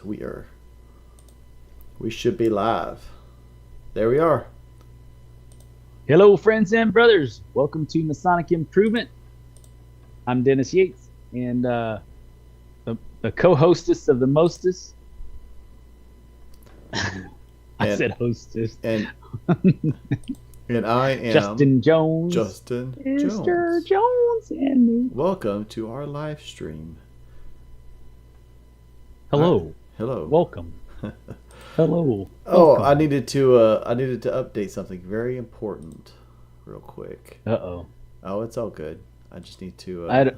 We should be live. There we are. Hello, friends and brothers. Welcome to Masonic Improvement. I'm Dennis Yates, and the co-hostess of the mostest. I said hostess. And I am Justin Jones. Justin Mr. Jones and me. Welcome to our live stream. Hello. Hello. Welcome. Hello. Oh, Welcome. I needed to update something very important, real quick. Uh-oh. Oh, it's all good. I just need to.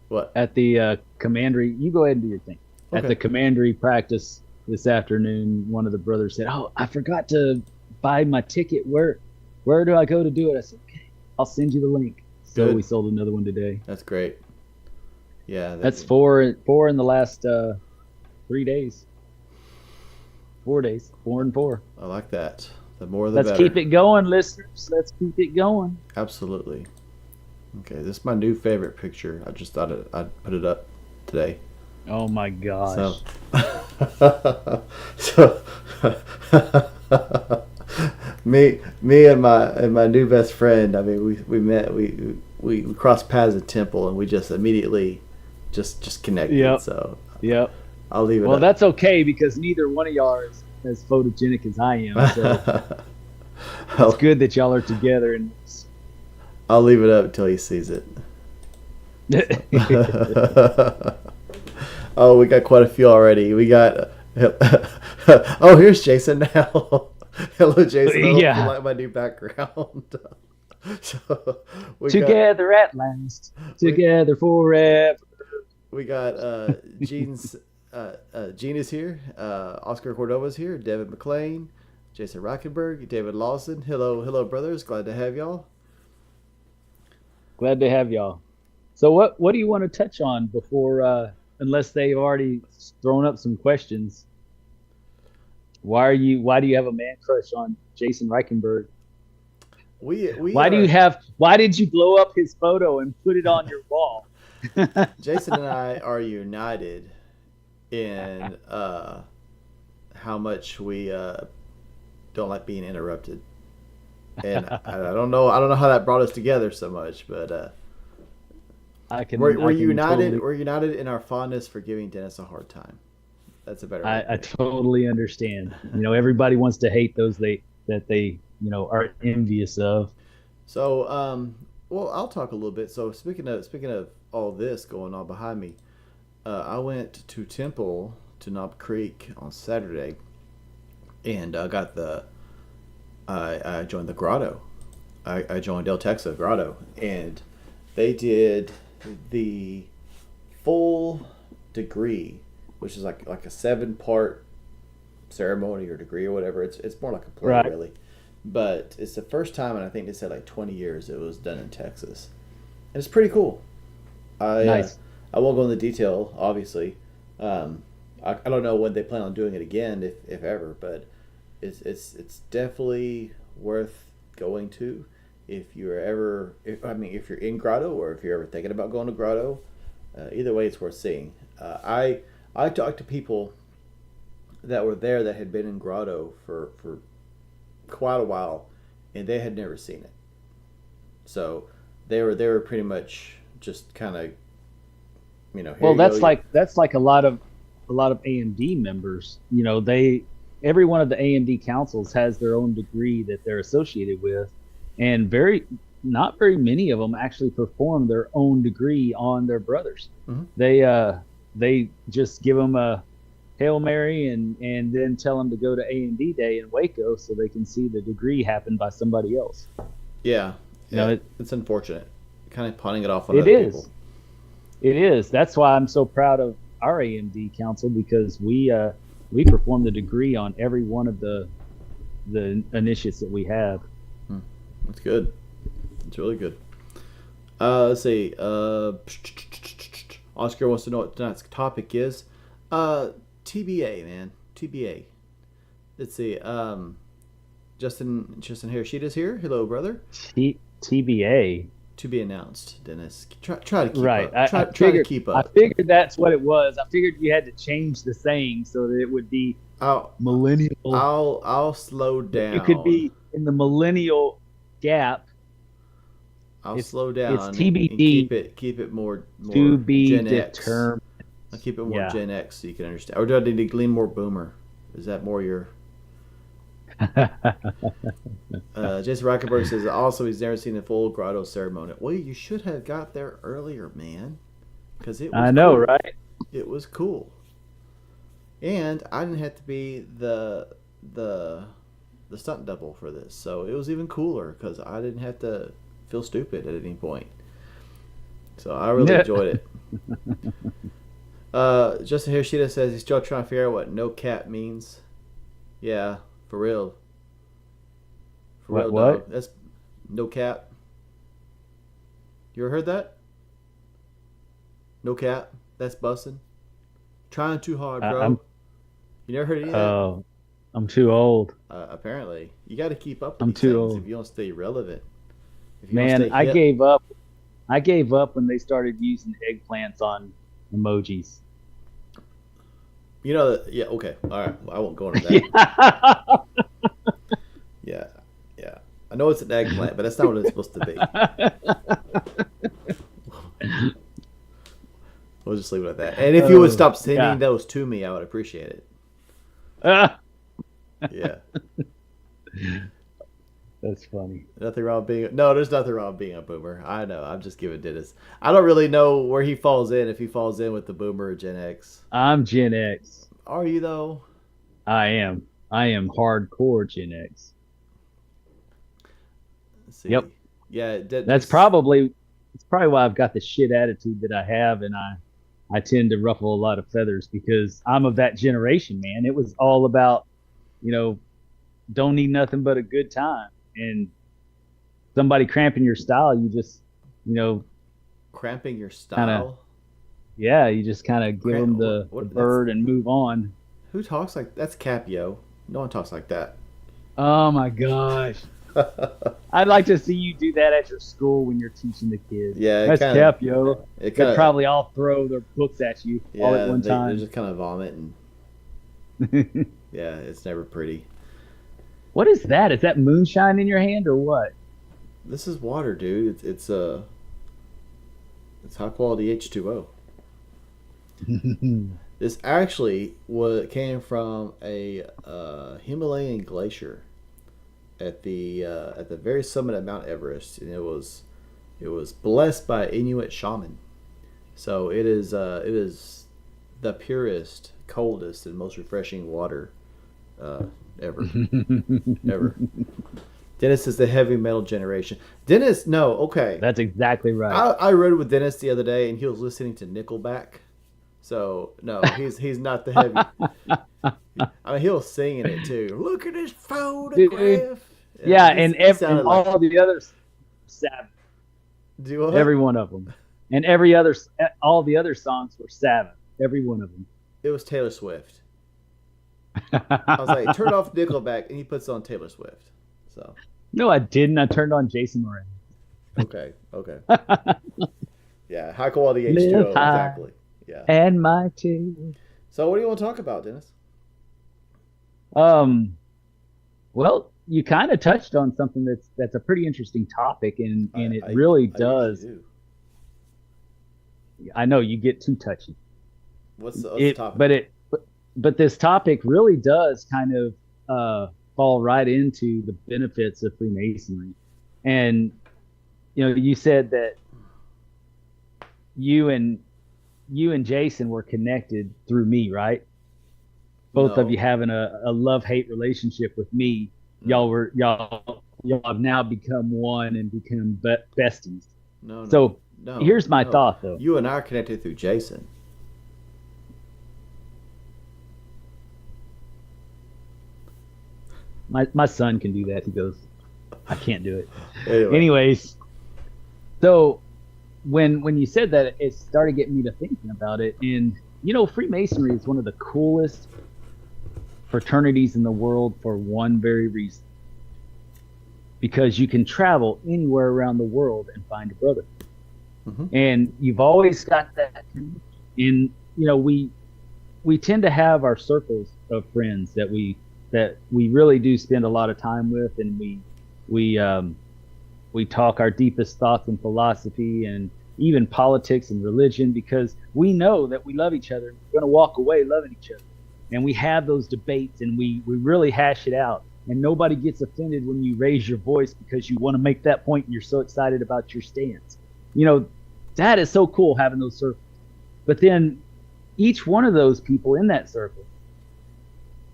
What? At the commandery, you go ahead and do your thing. Okay. At the commandery practice this afternoon, one of the brothers said, "Oh, I forgot to buy my ticket. Where do I go to do it?" I said, "Okay, I'll send you the link." So Good. we sold another one today. That's great. Yeah. That's four in the last 3 days. 4 days. 4 and 4. I like that. The more the Let's better. keep it going, listeners. Let's keep it going. Absolutely. Okay, this is my new favorite picture. I just thought I'd put it up today. Oh my gosh. So me and my new best friend. I mean, we met. We crossed paths at Temple, and we just immediately just connected. Yep. So Yep. I'll leave it. Well, up. that's okay because neither one of y'all is as photogenic as I am. So it's good that y'all are together. And I'll leave it up until he sees it. Oh, we got quite a few already. We got. Oh, here's Jason now. Hello, Jason. I hope you like my new background. So together at last, together forever. We got Gene's. Gene is here. Oscar Cordova's here. David McLean, Jason Rockenberg, David Lawson. Hello, brothers. Glad to have y'all. Glad to have y'all. So what do you want to touch on before, unless they've already thrown up some questions? Why do you have a man crush on Jason Reichenberg? Why did you blow up his photo and put it on your wall? Jason and I are united in how much we don't like being interrupted. And I don't know how that brought us together so much, but we're united. Totally, we're united in our fondness for giving Dennis a hard time. That's a better. I totally understand. Everybody wants to hate those that they are envious of. So, well, I'll talk a little bit. So, speaking of all this going on behind me, I went to Temple to Knob Creek on Saturday, and I joined the Grotto. I joined El Texa Grotto, and they did the full degree, which is like a 7-part ceremony or degree or whatever. It's more like a play, right, really. But it's the first time, and I think they said like 20 years it was done in Texas. And it's pretty cool. Nice. I won't go into detail, obviously. I don't know when they plan on doing it again, if ever, but it's definitely worth going to if you're in Grotto or if you're ever thinking about going to Grotto. Either way, it's worth seeing. I talked to people that were there that had been in Grotto for quite a while, and they had never seen it. So they were pretty much just kind of, well, that's like a lot of AMD members. Every one of the AMD councils has their own degree that they're associated with, and not very many of them actually perform their own degree on their brothers. Mm-hmm. They just give them a Hail Mary and then tell them to go to AMD Day in Waco so they can see the degree happen by somebody else. Yeah. It's unfortunate. Kind of pawning it off on other people. It is. That's why I'm so proud of our AMD council, because we perform the degree on every one of the initiates that we have. That's good. It's really good. Let's see. Oscar wants to know what tonight's topic is. TBA, man. TBA. Let's see. Justin Hiroshida's here. Hello, brother. TBA. To be announced, Dennis. Try to keep right. up. Try to keep up. I figured that's what it was. I figured you had to change the saying so that it would be millennial. I'll slow down. It could be in the millennial gap. I'll slow down. It's TBD. And keep it more to be Gen determined. X. I'll keep it more Gen X so you can understand. Or do I need to glean more Boomer? Is that more your? Jason Rockenberg says also he's never seen a full grotto ceremony. Well, you should have got there earlier, man, because it was I know, cool. right? It was cool, and I didn't have to be the stunt double for this, so it was even cooler because I didn't have to feel stupid at any point. So I really enjoyed it. Justin Hiroshita says he's still trying to figure out what no cap means. Yeah. For real. What? Dog. That's no cap. You ever heard that? No cap. That's busting. Trying too hard, bro. You never heard any of that? Oh, I'm too old. Apparently. You got to keep up with I'm these too things old. if you don't stay relevant. Man, I gave up. I gave up when they started using eggplants on emojis. You know that? Yeah. Okay. All right. Well, I won't go into that. Yeah. I know it's an eggplant, but that's not what it's supposed to be. We'll just leave it at that. And if you would stop sending those to me, I would appreciate it. Yeah. That's funny. Nothing wrong with being there's nothing wrong with being a boomer. I know. I'm just giving Dennis. I don't really know where he falls in, if he falls in with the boomer or Gen X. I'm Gen X. Are you though? I am hardcore Gen X. Let's see. Yep. Yeah. That's probably why I've got the shit attitude that I have, and I tend to ruffle a lot of feathers because I'm of that generation, man. It was all about, don't need nothing but a good time. And somebody cramping your style, you just, cramping your style. You just kind of give them the bird and move on. Who talks like that's Capio? No one talks like that. Oh my gosh! I'd like to see you do that at your school when you're teaching the kids. Yeah, that's Capio. They probably all throw their books at you all at one time. They just kind of vomit and yeah, it's never pretty. What is that? Is that moonshine in your hand or what? This is water, dude. It's high quality H2O. This actually came from a Himalayan glacier at the very summit of Mount Everest, and it was blessed by Inuit shaman. So it is the purest, coldest, and most refreshing water ever. Ever. Dennis is the heavy metal generation. Dennis, no, okay. That's exactly right. I rode with Dennis the other day, and he was listening to Nickelback. So no, he's not the heavy. I mean, he was singing it too. Look at this photograph. Yeah, and all the others, Sabbath. Do what? Every one of them, and all the other songs were Sabbath. Every one of them. It was Taylor Swift. I was like, turn off Nickelback, and he puts on Taylor Swift. So. No, I didn't. I turned on Jason Moran. Okay. Yeah, high quality H2O, exactly. Yeah. And my too. So, what do you want to talk about, Dennis? Well, you kind of touched on something that's a pretty interesting topic, and it really does. I know you get too touchy. What's the topic? But this topic really does kind of fall right into the benefits of Freemasonry. And you said that you and Jason were connected through me, right? Both of you having a love-hate relationship with me. Y'all have now become one and become besties. No. Here's my thought, though. You and I are connected through Jason. My son can do that. He goes, I can't do it. Anyway. Anyways, so when you said that, it started getting me to thinking about it. And, Freemasonry is one of the coolest fraternities in the world for one very reason. because you can travel anywhere around the world and find a brother. Mm-hmm. And you've always got that. And, we tend to have our circles of friends that we really do spend a lot of time with, and we talk our deepest thoughts and philosophy and even politics and religion, because we know that we love each other and we're going to walk away loving each other. And we have those debates and we really hash it out, and nobody gets offended when you raise your voice because you want to make that point and you're so excited about your stance. That is so cool, having those circles. But then each one of those people in that circle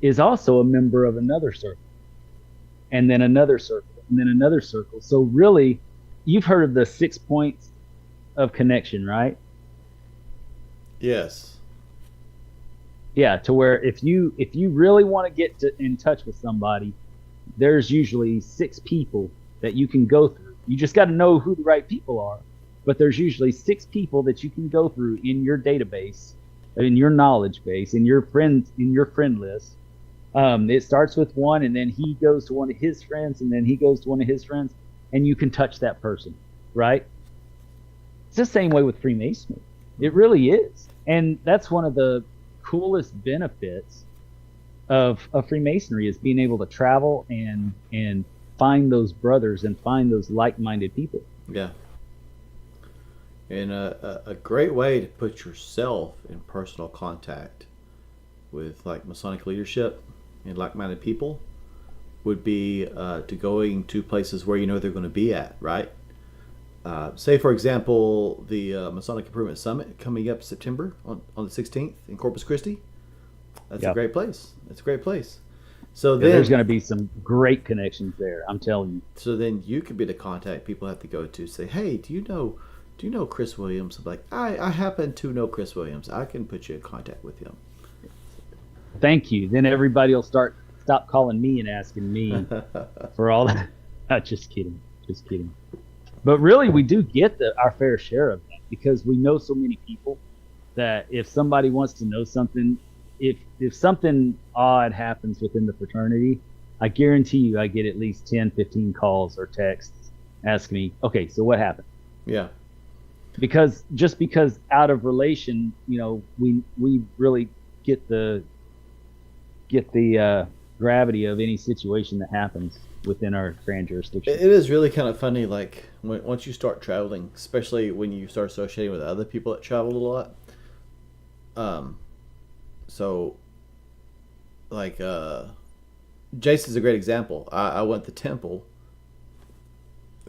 is also a member of another circle, and then another circle, and then another circle. So really, you've heard of the 6 points of connection, right? Yes. Yeah, to where if you really want to get in touch with somebody, there's usually 6 people that you can go through. You just got to know who the right people are. But there's usually 6 people that you can go through in your database, in your knowledge base, in your friend list. It starts with one, and then he goes to one of his friends, and then he goes to one of his friends, and you can touch that person, right? It's the same way with Freemasonry. It really is. And that's one of the coolest benefits of Freemasonry, is being able to travel and find those brothers and find those like-minded people. Yeah. And a great way to put yourself in personal contact with like Masonic leadership and like-minded people would be to going to places where you know they're going to be at, right? Say, for example, the Masonic Improvement Summit coming up September on the 16th in Corpus Christi. That's a great place. It's a great place. So then there's going to be some great connections there, I'm telling you. So then you could be the contact people have to go to. Say, hey, do you know Chris Williams? I'm like, I happen to know Chris Williams. I can put you in contact with him. Thank you. Then everybody will stop calling me and asking me for all that. Just kidding. But really, we do get our fair share of that, because we know so many people that if somebody wants to know something, if something odd happens within the fraternity, I guarantee you I get at least 10, 15 calls or texts asking me, okay, so what happened? Yeah. Because out of relation, we really get the gravity of any situation that happens within our grand jurisdiction. It is really kind of funny, like once you start traveling, especially when you start associating with other people that travel a lot. So like Jason's a great example. I went to Temple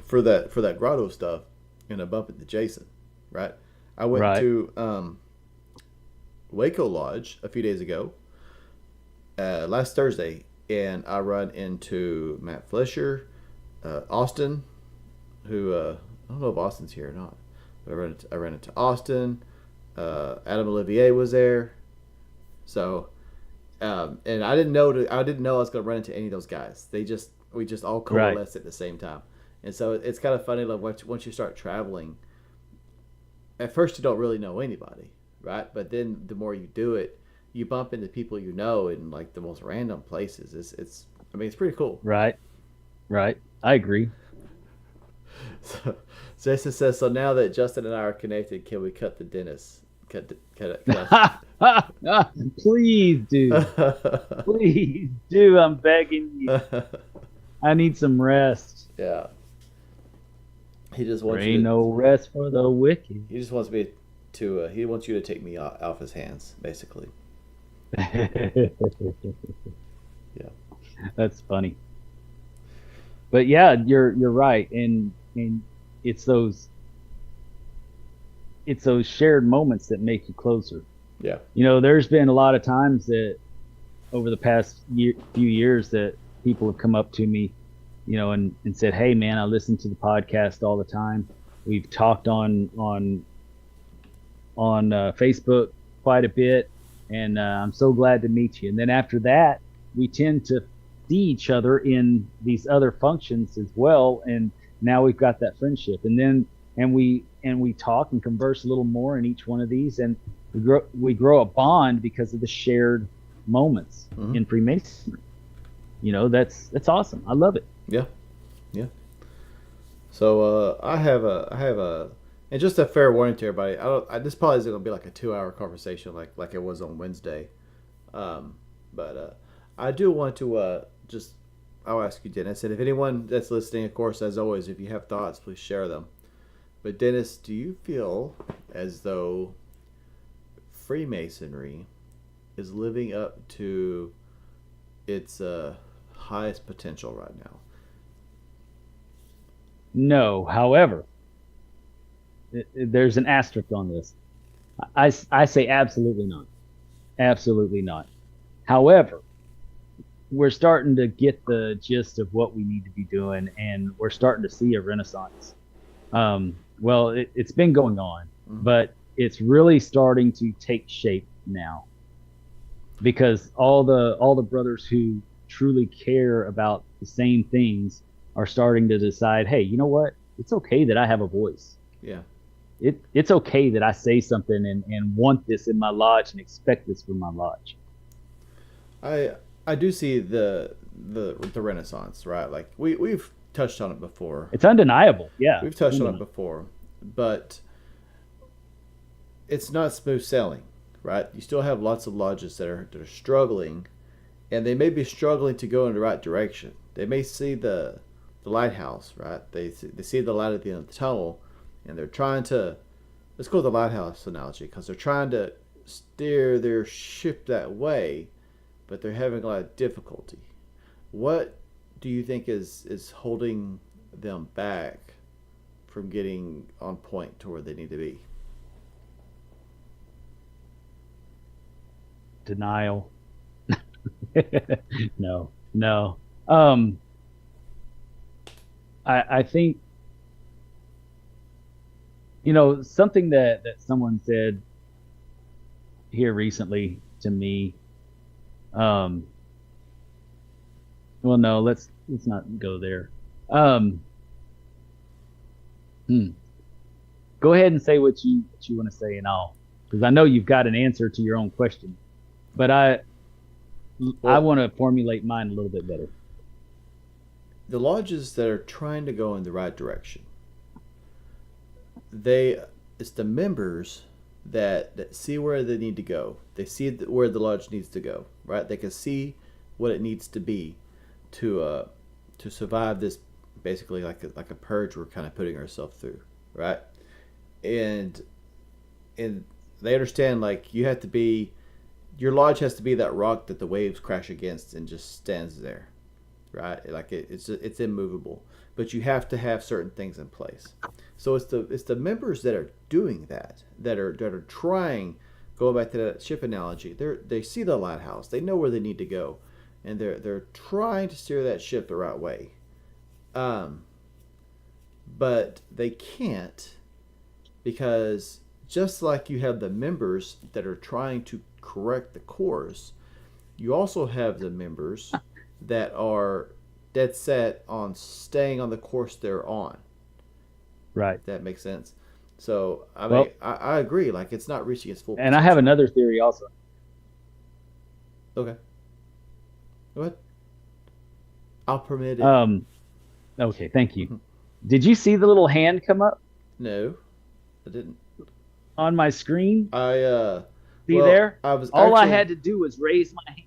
for that grotto stuff, and I bumped into Jason. Right. I went to Waco Lodge a few days ago, last Thursday, and I run into Matt Flesher, Austin, who I don't know if Austin's here or not, but I ran into Austin. Adam Olivier was there, so and I didn't know I was going to run into any of those guys. We just all coalesced at the same time, and so it's kind of funny. Like once you start traveling, at first you don't really know anybody, right? But then the more you do it, you bump into people you know in like the most random places. It's pretty cool. Right. I agree. So Jason says, so now that Justin and I are connected, can we cut the dentist? Cut it. Please do. Please do. I'm begging you. I need some rest. Yeah. He just wants there ain't no rest for the wicked. He just wants me to. He wants you to take me off his hands, basically. Yeah, that's funny. But yeah, you're right, and it's those shared moments that make you closer. Yeah. There's been a lot of times that over the past few years that people have come up to me, and said, hey man, I listen to the podcast all the time. We've talked on Facebook quite a bit, and I'm so glad to meet you. And then after that, we tend to see each other in these other functions as well, and now we've got that friendship. And we talk and converse a little more in each one of these, and we grow a bond because of the shared moments in Freemasonry. That's awesome. I love it. Yeah. So and just a fair warning to everybody. This probably isn't gonna be like a 2 hour conversation like it was on Wednesday. Um, but I do want to just I'll ask you, Dennis, and if anyone that's listening, of course, as always, if you have thoughts, please share them. But Dennis, do you feel as though Freemasonry is living up to its highest potential right now? No, however, there's an asterisk on this. I say absolutely not. Absolutely not. However, we're starting to get the gist of what we need to be doing, and we're starting to see a renaissance. Well, it's been going on, but it's really starting to take shape now, because all the brothers who truly care about the same things are starting to decide, hey, you know what? It's okay that I have a voice. Yeah. It's okay that I say something and want this in my lodge and expect this from my lodge. I do see the renaissance, right? Like we've touched on it before. It's undeniable. Yeah. We've touched on it before, but it's not smooth sailing, right? You still have lots of lodges that are struggling, and they may be struggling to go in the right direction. They may see the lighthouse, right? They see the light at the end of the tunnel, and they're trying to, let's go with the lighthouse analogy, because they're trying to steer their ship that way, but they're having a lot of difficulty. What do you think is holding them back from getting on point to where they need to be? Denial. No. I think, something that someone said here recently to me. Well, no, let's not go there. Go ahead and say what you want to say, and because I know you've got an answer to your own question, but I want to formulate mine a little bit better. The lodges that are trying to go in the right direction, it's the members that see where they need to go. They see where the lodge needs to go, right? They can see what it needs to be to survive this, basically like a purge we're kind of putting ourselves through, right? And they understand, like, your lodge has to be that rock that the waves crash against and just stands there, right? Like it's immovable, but you have to have certain things in place. So it's the members that are doing that are trying. Going back to that ship analogy, they see the lighthouse, they know where they need to go, and they're trying to steer that ship the right way, but they can't, because just like you have the members that are trying to correct the course, you also have the members that are dead set on staying on the course they're on. Right. That makes sense. So I agree. Like, it's not reaching its full potential. And I have another theory also. Okay. Go ahead. I'll permit it. Okay, thank you. Did you see the little hand come up? No, I didn't. On my screen? See there? All I had to do was raise my hand.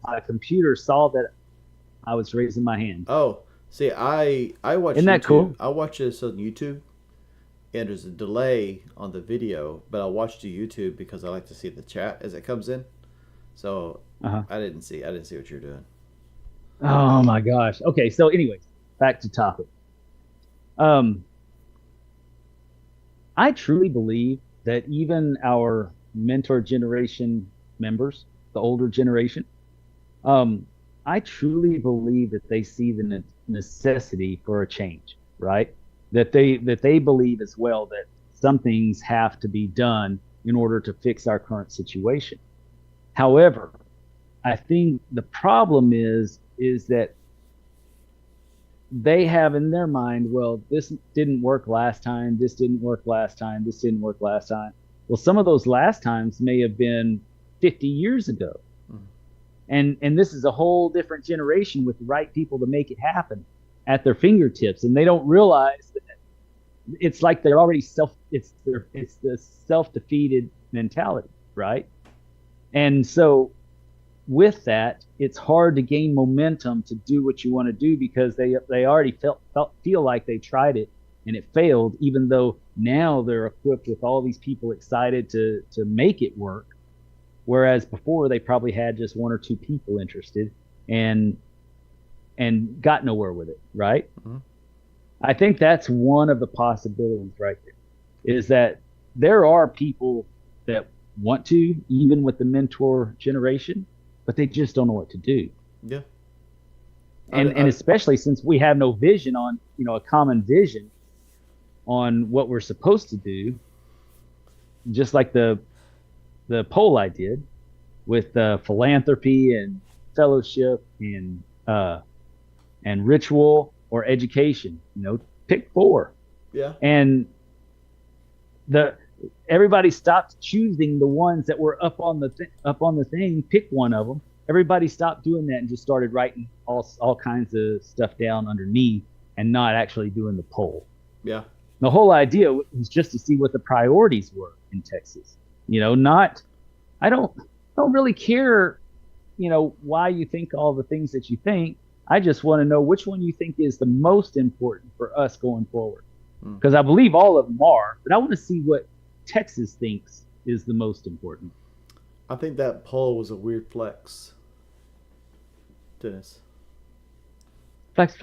My computer saw that I was raising my hand. Oh, see, I watch. Isn't that cool? I watch this on YouTube, and there's a delay on the video, but I watch the YouTube because I like to see the chat as it comes in. So I didn't see what you're doing. Oh my gosh. Okay, so anyways, back to topic. I truly believe that even our mentor generation members, the older generation, I truly believe that they see the necessity for a change, right? That they believe as well that some things have to be done in order to fix our current situation. However, I think the problem is that they have in their mind, well, this didn't work last time, this didn't work last time, this didn't work last time. Well, some of those last times may have been 50 years ago. And this is a whole different generation with the right people to make it happen. at their fingertips, and they don't realize that it's like they're already it's the self-defeated mentality, right? And so with that, it's hard to gain momentum to do what you want to do, because they already feel like they tried it and it failed, even though now they're equipped with all these people excited to make it work. Whereas before, they probably had just one or two people interested and got nowhere with it, right? Mm-hmm. I think that's one of the possibilities right there, is that there are people that want to, even with the mentor generation, but they just don't know what to do. Yeah. And especially since we have no vision on, a common vision on what we're supposed to do, just like the poll I did with philanthropy and fellowship and ritual or education, pick 4. Yeah. And everybody stopped choosing the ones that were up on the thing. Pick one of them. Everybody stopped doing that and just started writing all kinds of stuff down underneath and not actually doing the poll. Yeah. The whole idea was just to see what the priorities were in Texas. I don't really care, why you think all the things that you think. I just want to know which one you think is the most important for us going forward. Because I believe all of them are, but I want to see what Texas thinks is the most important. I think that poll was a weird flex, Dennis. Flex.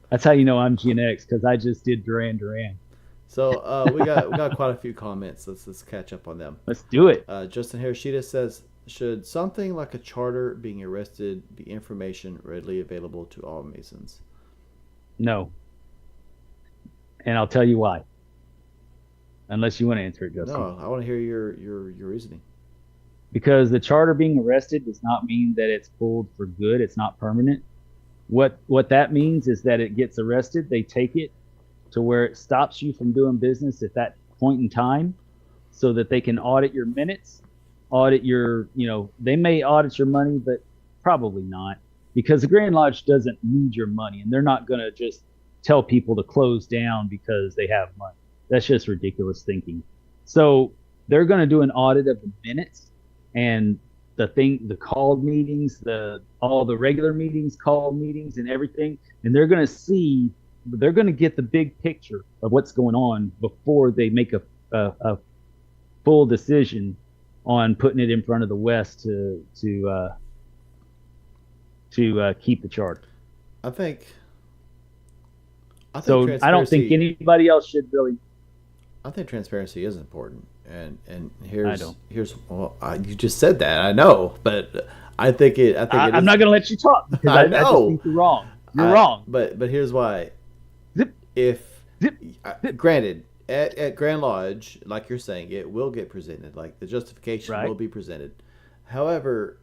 That's how you know I'm Gen X, because I just did Duran Duran. So we got quite a few comments. Let's catch up on them. Let's do it. Justin Harishita says, should something like a charter being arrested be information readily available to all Masons? No. And I'll tell you why. Unless you want to answer it, Justin. No, I want to hear your reasoning. Because the charter being arrested does not mean that it's pulled for good. It's not permanent. What that means is that it gets arrested. They take it to where it stops you from doing business at that point in time, so that they can audit your minutes, audit your, they may audit your money, but probably not, because the Grand Lodge doesn't need your money, and they're not going to just tell people to close down because they have money. That's just ridiculous thinking. So they're going to do an audit of the minutes and the called meetings, all the regular meetings, called meetings, and everything, and they're going to get the big picture of what's going on before they make a full decision on putting it in front of the West to keep the charter. I think so. I don't think anybody else should really. I think transparency is important, and here's well, you just said that, I know, but I think I'm not going to let you talk, because I just think you're wrong. You're wrong. But here's why. Zip. Granted, at Grand Lodge, like you're saying, it will get presented, like the justification will be presented. However,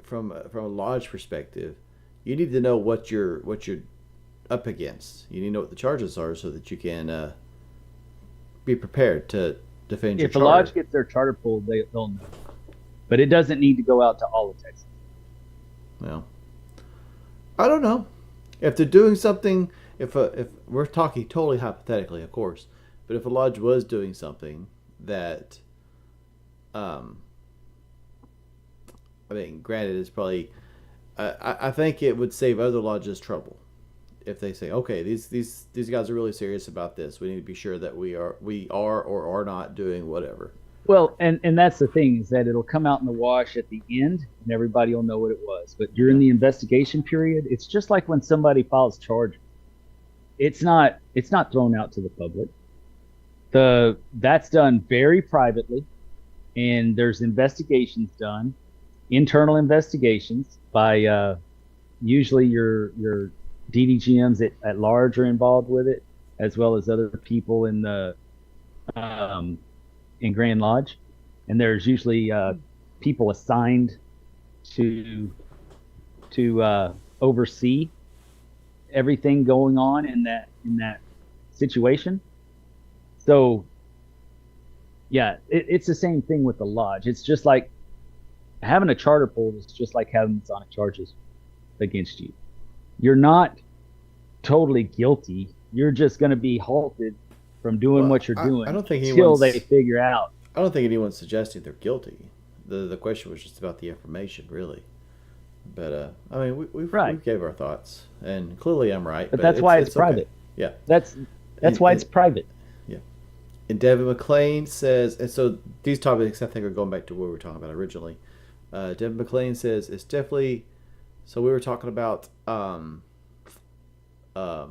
from a lodge perspective, you need to know what you're up against. You need to know what the charges are, so that you can be prepared to defend your charter. If the lodge gets their charter pulled, they'll know. But it doesn't need to go out to all of Texas. Well, I don't know. If they're doing something, if we're talking totally hypothetically, of course, but if a lodge was doing something that, granted, it's probably, I think it would save other lodges trouble if they say, okay, these guys are really serious about this. We need to be sure that we are or are not doing whatever. Well, and that's the thing, is that it'll come out in the wash at the end, and everybody will know what it was. But during the investigation period, it's just like when somebody files charges. It's not thrown out to the public. That's done very privately, and there's investigations done, internal investigations by usually your DDGMs at large are involved with it, as well as other people in the in Grand Lodge, and there's usually people assigned to oversee everything going on in that situation. So yeah, it's the same thing with the lodge. It's just like having a charter pulled is just like having Masonic charges. against you. You're not totally guilty. You're just going to be halted from doing Well, what you're I doing don't think until they anyone's figure out. I don't think anyone's suggesting they're guilty. The question was just about the information, really. But I mean, we Right. gave our thoughts, and clearly I'm right. But But that's why it's it's okay. private. Yeah. That's And, why and it's private. yeah. And Devin McClain says, and so these topics I think are going back to what we were talking about originally. Devin McClain says it's definitely. So we were talking about um, the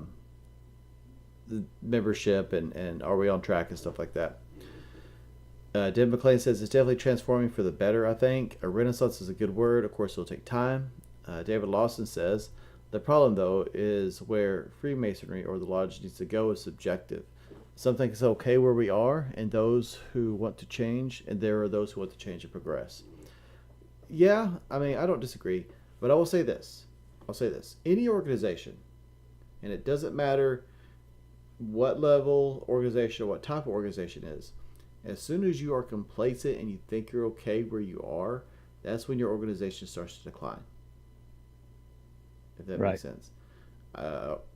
membership and are we on track and stuff like that. Deb McClain says it's definitely transforming for the better, I think. A renaissance is a good word. Of course, it'll take time. David Lawson says the problem, though, is where Freemasonry or the lodge needs to go is subjective. Some think it's okay where we are, and those who want to change, and there are those who want to change and progress. Yeah, I mean, I don't disagree, but I will say this. I'll say this. Any organization, and it doesn't matter what level organization or what type of organization is, as soon as you are complacent and you think you're okay where you are, that's when your organization starts to decline. If that Right. makes sense.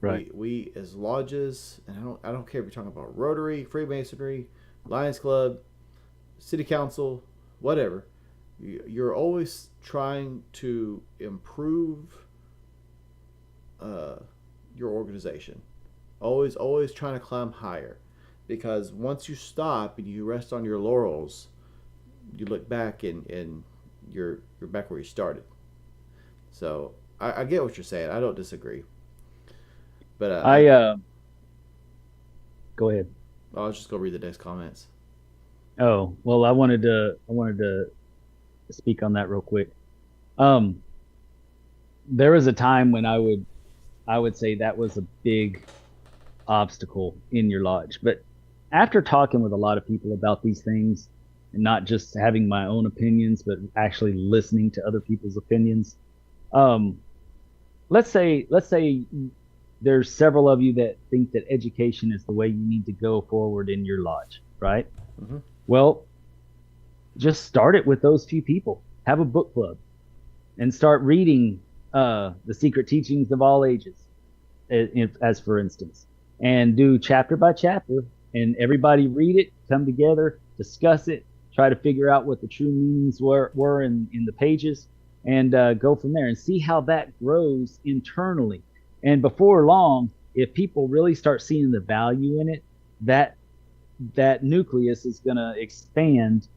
Right. We as lodges, and I don't care if you're talking about Rotary, Freemasonry, Lions Club, City Council, whatever. You're always trying to improve your organization. Always trying to climb higher. Because once you stop and you rest on your laurels, you look back and you're back where you started. So I get what you're saying. I don't disagree. But go ahead. I was just gonna read the next comments. Oh, well, I wanted to speak on that real quick. Um, there was a time when I would say that was a big obstacle in your lodge. But after talking with a lot of people about these things and not just having my own opinions, but actually listening to other people's opinions, um, let's say there's several of you that think that education is the way you need to go forward in your lodge, right? Mm-hmm. Well, just start it with those few people. Have a book club and start reading the secret teachings of all ages, as for instance, and do chapter by chapter, and everybody read it, come together, discuss it, try to figure out what the true meanings were in the pages, and go from there and see how that grows internally. And before long, if people really start seeing the value in it, that nucleus is going to expand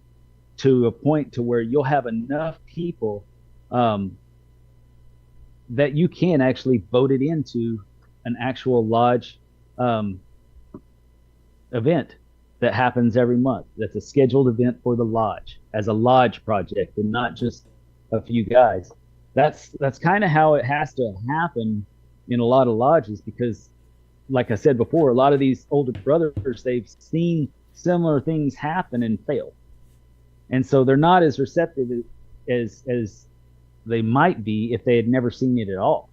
to a point to where you'll have enough people um, that you can actually vote it into an actual lodge um, event that happens every month. That's a scheduled event for the lodge as a lodge project, and not just a few guys. That's kind of how it has to happen in a lot of lodges, because, like I said before, a lot of these older brothers, they've seen similar things happen and fail, and so they're not as receptive as they might be if they had never seen it at all.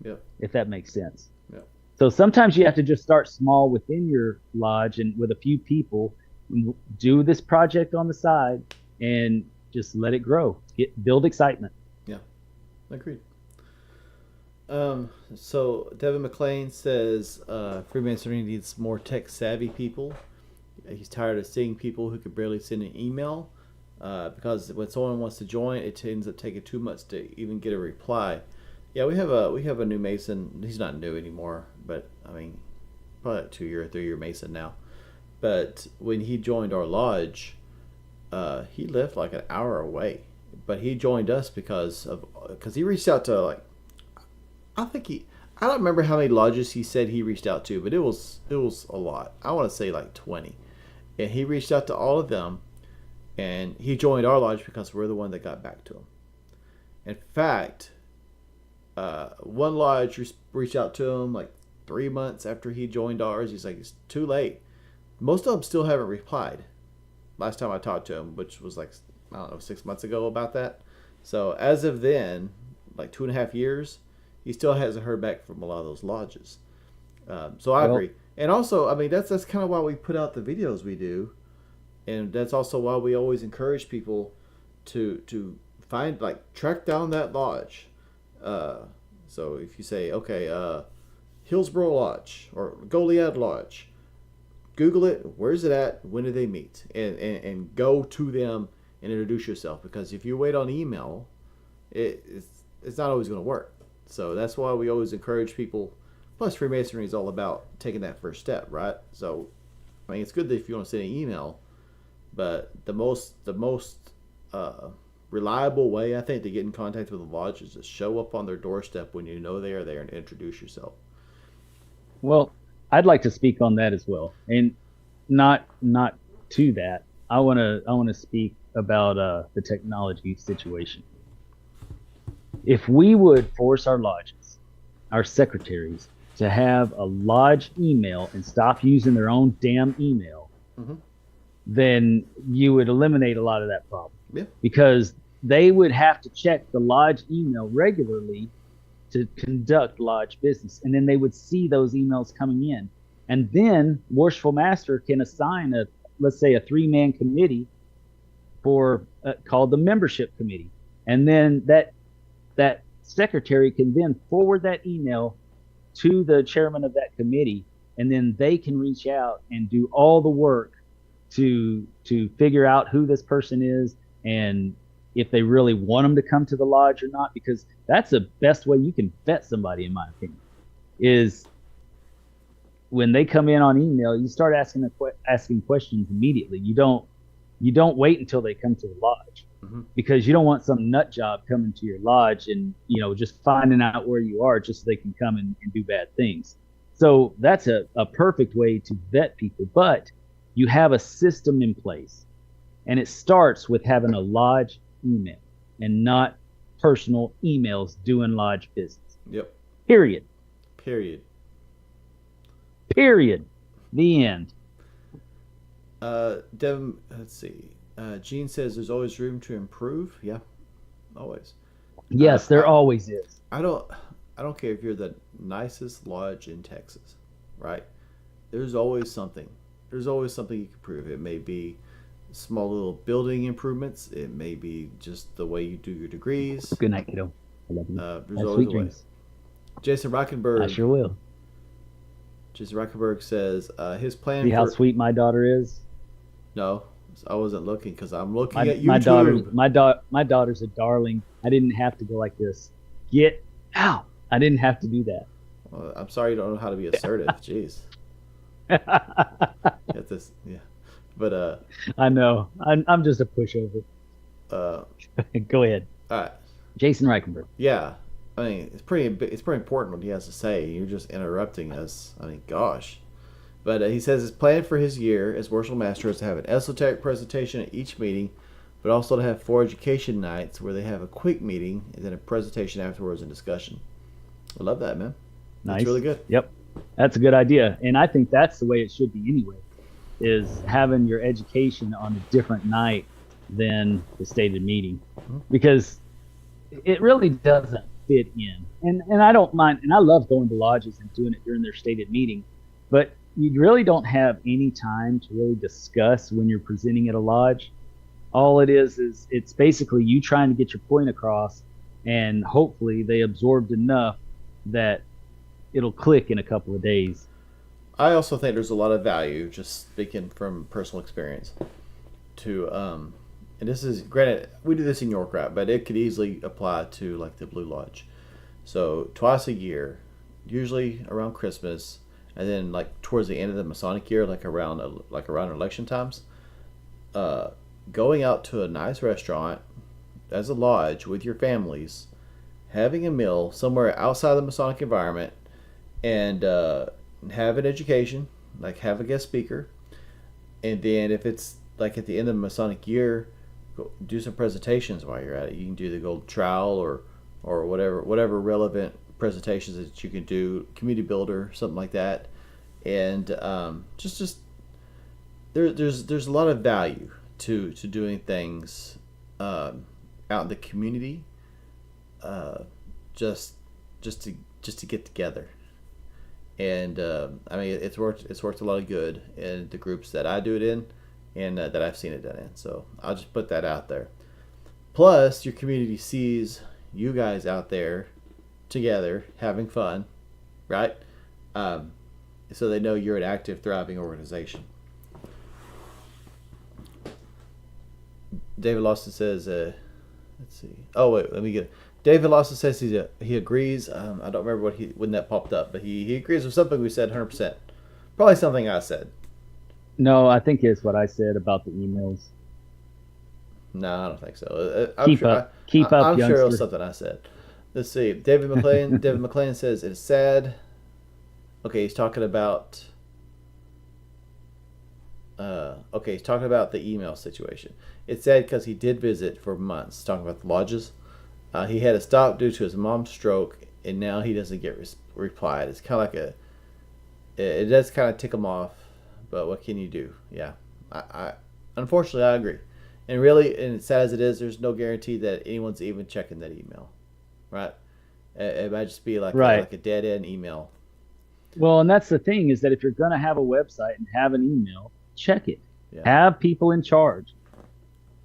Yeah. If that makes sense. Yeah. So sometimes you have to just start small within your lodge and with a few people, do this project on the side, and just let it grow. Build excitement. Yeah, agreed. So Devin McClain says Freemasonry needs more tech savvy people. He's tired of seeing people who could barely send an email because when someone wants to join, it ends up taking too much to even get a reply. Yeah, we have a new Mason. He's not new anymore, but I mean, probably a 2 year, 3 year Mason now. But when he joined our lodge, he lived like an hour away. But he joined us because he reached out to I don't remember how many lodges he said he reached out to, but it was a lot. I want to say like 20. And he reached out to all of them, and he joined our lodge because we're the one that got back to him. In fact, one lodge reached out to him like 3 months after he joined ours. He's like, it's too late. Most of them still haven't replied. Last time I talked to him, which was like, I don't know, 6 months ago about that. So as of then, like 2.5 years, he still hasn't heard back from a lot of those lodges. So I agree. And also, I mean, that's kind of why we put out the videos we do. And that's also why we always encourage people to find, track down that lodge. So if you say, okay, Hillsborough Lodge or Goliad Lodge, Google it. Where's it at? When do they meet? And go to them and introduce yourself. Because if you wait on email, it's not always going to work. So that's why we always encourage people. Plus, Freemasonry is all about taking that first step, right? So, I mean, it's good that if you want to send an email, but the most reliable way I think to get in contact with the lodge is to show up on their doorstep when you know they are there and introduce yourself. Well, I'd like to speak on that as well, and not to that. I want to speak about the technology situation. If we would force our lodges, our secretaries, to have a lodge email and stop using their own damn email, mm-hmm. then you would eliminate a lot of that problem. Yeah. Because they would have to check the lodge email regularly to conduct lodge business. And then they would see those emails coming in. And then Worshipful Master can assign let's say a 3-man committee for called the membership committee. And then that secretary can then forward that email to the chairman of that committee, and then they can reach out and do all the work to figure out who this person is and if they really want them to come to the lodge or not, because that's the best way you can vet somebody, in my opinion, is when they come in on email, you start asking questions immediately. You don't wait until they come to the lodge, mm-hmm. because you don't want some nut job coming to your lodge and just finding out where you are just so they can come and do bad things. So that's a perfect way to vet people, but you have a system in place, and it starts with having a lodge email and not personal emails doing lodge business. Yep. Period. The end. Devin, let's see. Gene says there's always room to improve. Yeah, always. Yes, there always is. I don't care if you're the nicest lodge in Texas, right? There's always something. There's always something you can improve. It may be small little building improvements. It may be just the way you do your degrees. Good night, kiddo. I love you. There's always a way. Jason Rockenberg. I sure will. Jason Rockenberg says his plan. See how sweet my daughter is? No, I wasn't looking because I'm looking at YouTube. My daughter's a darling. I didn't have to go like this. Get out. I didn't have to do that. Well, I'm sorry you don't know how to be assertive. Jeez. Get this, yeah. But I know. I'm just a pushover. Go ahead. All right. Jason Reichenberg. Yeah. I mean, it's pretty important what he has to say. You're just interrupting us. I mean, gosh. But he says his plan for his year as Worshipful Master is to have an esoteric presentation at each meeting, but also to have 4 education nights where they have a quick meeting and then a presentation afterwards and discussion. I love that, man. Nice. That's really good. Yep. That's a good idea. And I think that's the way it should be anyway, is having your education on a different night than the stated meeting. Mm-hmm. Because it really doesn't fit in. And I don't mind, and I love going to lodges and doing it during their stated meeting, but you really don't have any time to really discuss when you're presenting at a lodge. All it is it's basically you trying to get your point across, and hopefully they absorbed enough that it'll click in a couple of days. I also think there's a lot of value, just speaking from personal experience, to and this is granted we do this in York, right? But it could easily apply to like the Blue Lodge. So twice a year, usually around Christmas, and then like towards the end of the Masonic year, like around election times, going out to a nice restaurant as a lodge with your families, having a meal somewhere outside the Masonic environment, and have an education, like have a guest speaker, and then if it's like at the end of the Masonic year, go do some presentations while you're at it. You can do the Gold Trowel or whatever relevant presentations that you can do, community builder, something like that, and just there's a lot of value to doing things out in the community, just to get together. And I mean, it's worked a lot of good in the groups that I do it in, and that I've seen it done in. So I'll just put that out there. Plus, your community sees you guys out there together, having fun, right? So they know you're an active, thriving organization. David Lawson says, let's see. Oh wait, let me get it. David Lawson says he agrees. I don't remember when that popped up, but he agrees with something we said 100%. Probably something I said. No, I think it's what I said about the emails. No, I don't think so. Keep up, I'm youngster. sure it was something I said. Let's see. David McLean says it's sad. Okay, he's talking about. He's talking about the email situation. It's sad because he did visit for months, talking about the lodges. He had to stop due to his mom's stroke, and now he doesn't get replied. It's kind of like it does kind of tick him off, but what can you do? Yeah, I unfortunately I agree, and really, and sad as it is, there's no guarantee that anyone's even checking that email, right? It might just be like a dead end email. Well, and that's the thing is that if you're going to have a website and have an email, check it. Yeah. Have people in charge.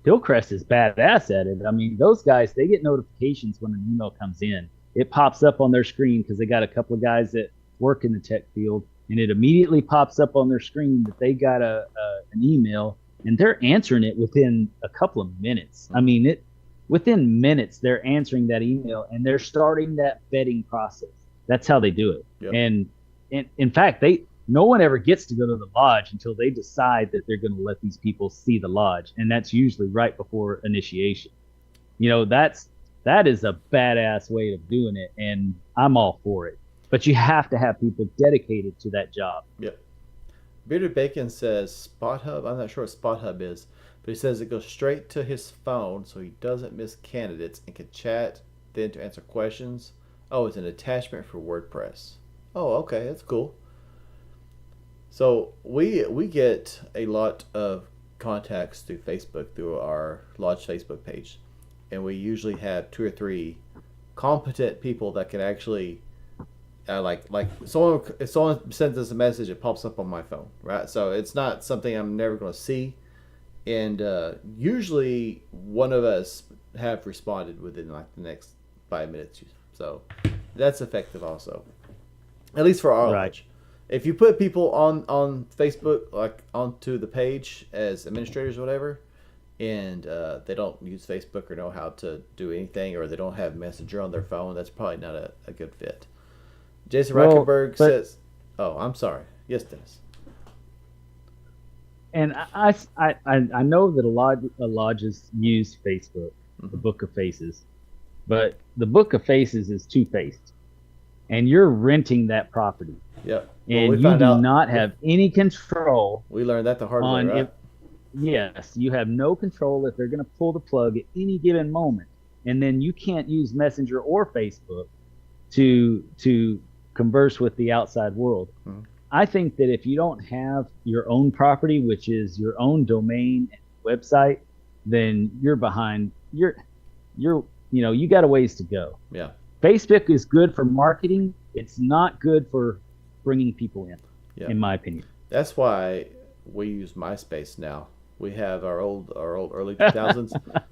Hillcrest is badass at it. I mean, those guys, they get notifications when an email comes in. It pops up on their screen because they got a couple of guys that work in the tech field, and it immediately pops up on their screen that they got an email, and they're answering it within a couple of minutes. I mean, within minutes, they're answering that email, and they're starting that vetting process. That's how they do it. Yep. And in fact, no one ever gets to go to the lodge until they decide that they're going to let these people see the lodge, and that's usually right before initiation. You know, that is a badass way of doing it, and I'm all for it. But you have to have people dedicated to that job. Yep. Bearded Bacon says Spot Hub. I'm not sure what Spot Hub is, but he says it goes straight to his phone, so he doesn't miss candidates and can chat then to answer questions. Oh, it's an attachment for WordPress. Oh, okay, that's cool. So we get a lot of contacts through Facebook, through our lodge Facebook page, and we usually have 2 or 3 competent people that can actually like if someone sends us a message, it pops up on my phone, right? So it's not something I'm never going to see, and usually one of us have responded within like the next 5 minutes. So that's effective also, at least for our lodge. If you put people on Facebook, like onto the page as administrators or whatever, and they don't use Facebook or know how to do anything, or they don't have Messenger on their phone, that's probably not a good fit. Jason Reichenberg says, "Oh, I'm sorry. Yes, Dennis." And I know that a lot of lodges use Facebook, the Book of Faces, but the Book of Faces is two-faced, and you're renting that property. Yep. And you do not have any control. We learned that the hard way, right? Yes, you have no control if they're going to pull the plug at any given moment, and then you can't use Messenger or Facebook to converse with the outside world. Mm-hmm. I think that if you don't have your own property, which is your own domain and website, then you're behind. You got a ways to go. Yeah. Facebook is good for marketing. It's not good for bringing people in my opinion. That's why we use MySpace now. We have our old early 2000s,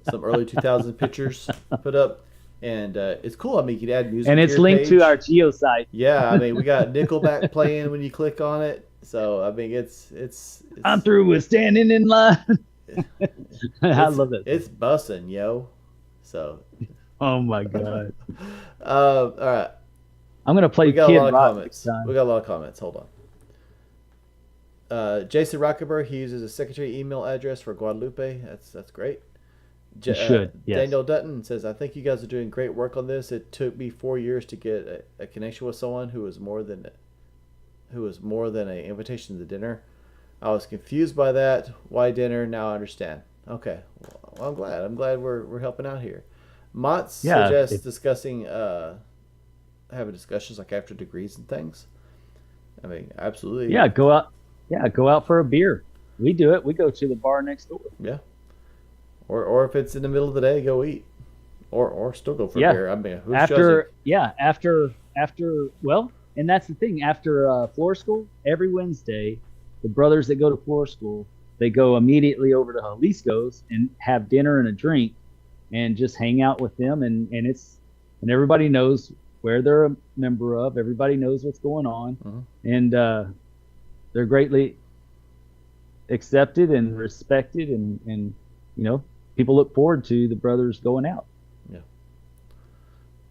some early 2000s pictures put up, and it's cool. I mean, you can add music. And it's linked to our geo site. Yeah, I mean, we got Nickelback playing when you click on it. So I mean, it's I'm through with standing in line. I love it. It's bussin', yo. So. Oh my god. All right. I'm gonna play Kid Rock next time. We got a lot of comments. Hold on. Jason Rockenberg, he uses a secretary email address for Guadalupe. That's great. You should. Yes. Daniel Dutton says, "I think you guys are doing great work on this. It took me 4 years to get a connection with someone who was more than an invitation to dinner. I was confused by that. Why dinner? Now I understand. Okay. Well, I'm glad we're helping out here. Mott suggests discussing having discussions like after degrees and things. I mean, absolutely. Yeah, go out. Yeah, go out for a beer. We do it. We go to the bar next door. Yeah. Or if it's in the middle of the day, go eat. Or still go for a beer. I mean, and that's the thing. After floor school, every Wednesday, the brothers that go to floor school, they go immediately over to Jalisco's and have dinner and a drink and just hang out with them, and everybody knows where they're a member of. Everybody knows what's going on, Mm-hmm. and they're greatly accepted and respected, and people look forward to the brothers going out.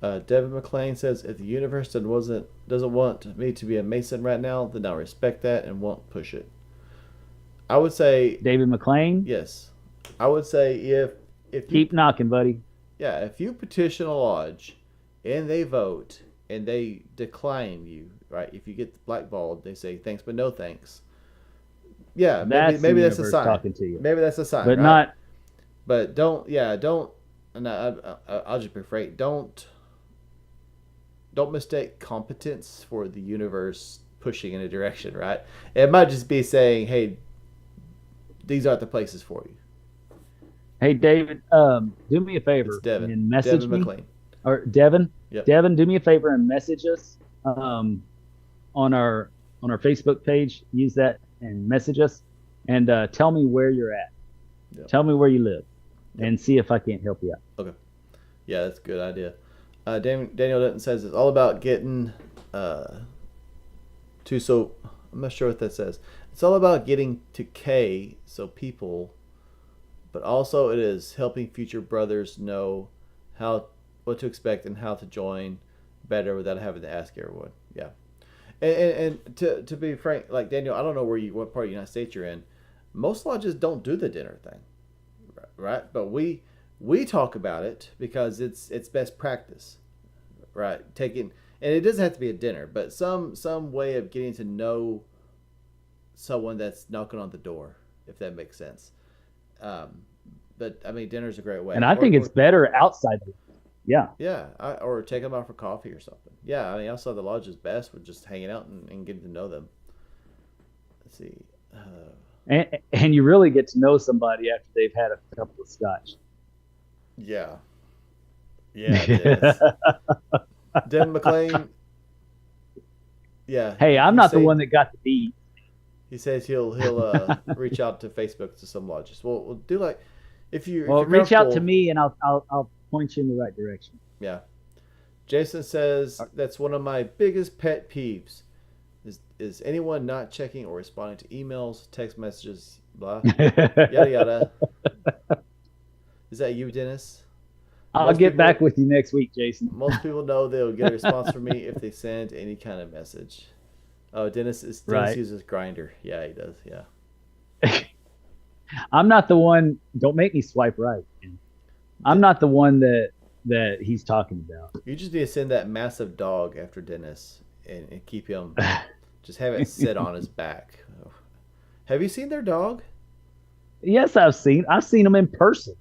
Yeah. Devin McLean says, if the universe doesn't want me to be a Mason right now, then I'll respect that and won't push it. I would say David McLean. Yes, I would say if you keep knocking, buddy. Yeah, if you petition a lodge and they vote and they decline you, right? If you get blackballed, they say thanks but no thanks. Yeah, maybe that's a sign. Talking to you. Maybe that's a sign, but right? not. But don't. And I'll just rephrase. Don't mistake competence for the universe pushing in a direction, right? It might just be saying, hey, these aren't the places for you. Hey, David, do me a favor. It's Devin. And message Devin me. McLean. Or Devin. Yep. Devin, do me a favor and message us on our Facebook page. Use that and message us, and tell me where you're at. Yep. Tell me where you live, and see if I can't help you out. Okay. Yeah, that's a good idea. Daniel Denton says it's all about getting to. So I'm not sure what that says. It's all about getting to K, so people, but also it is helping future brothers know what to expect and how to join better without having to ask everyone. Yeah. And to be frank, like Daniel, I don't know what part of the United States you're in. Most lodges don't do the dinner thing, right? But we talk about it because it's best practice, right? And it doesn't have to be a dinner, but some way of getting to know someone that's knocking on the door, if that makes sense. But I mean, dinner's a great way. And I think it's better outside. Yeah. Yeah, or take them out for coffee or something. Yeah, I mean, outside the lodge is best with just hanging out and getting to know them. Let's see. And you really get to know somebody after they've had a couple of scotch. Yeah. Yeah, it is. Devin McLean. Yeah. Hey, I'm not the one that got the beat. He says he'll reach out to Facebook to some lodges. We'll do like if you reach out to me and I'll point you in the right direction. Yeah. Jason says that's one of my biggest pet peeves. Is anyone not checking or responding to emails, text messages, blah, yada yada. Is that you, Dennis? I'll get back with you next week, Jason. Most people know they'll get a response from me if they send any kind of message. Oh, Dennis uses Grindr. Yeah, he does. Yeah. I'm not the one. Don't make me swipe right. I'm not the one that he's talking about. You just need to send that massive dog after Dennis and keep him. Just have it sit on his back. Have you seen their dog? Yes, I've seen him in person.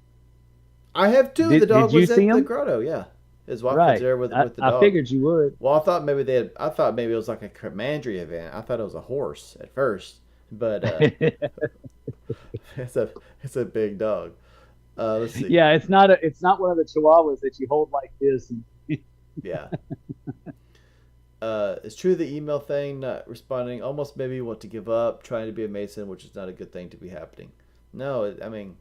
I have too. The dog was at the grotto. Yeah, his wife was there with the dog. I figured you would. Well, I thought maybe it was like a commandery event. I thought it was a horse at first, but it's a big dog. Let's see. Yeah, it's not one of the chihuahuas that you hold like this. Yeah. It's true the email thing, not responding, almost maybe you want to give up, trying to be a Mason, which is not a good thing to be happening. No, I mean,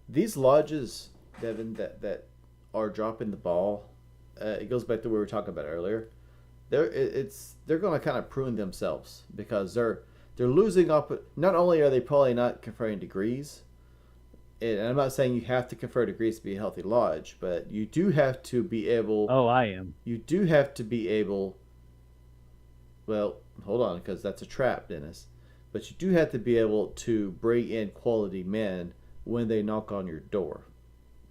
these lodges, Devin, that are dropping the ball, it goes back to what we were talking about earlier. They're going to kind of prune themselves because they're losing up. Not only are they probably not conferring degrees, and I'm not saying you have to confer degrees to be a healthy lodge, but you do have to be able. Oh, I am. You do have to be able. Well, hold on, because that's a trap, Dennis. But you do have to be able to bring in quality men when they knock on your door.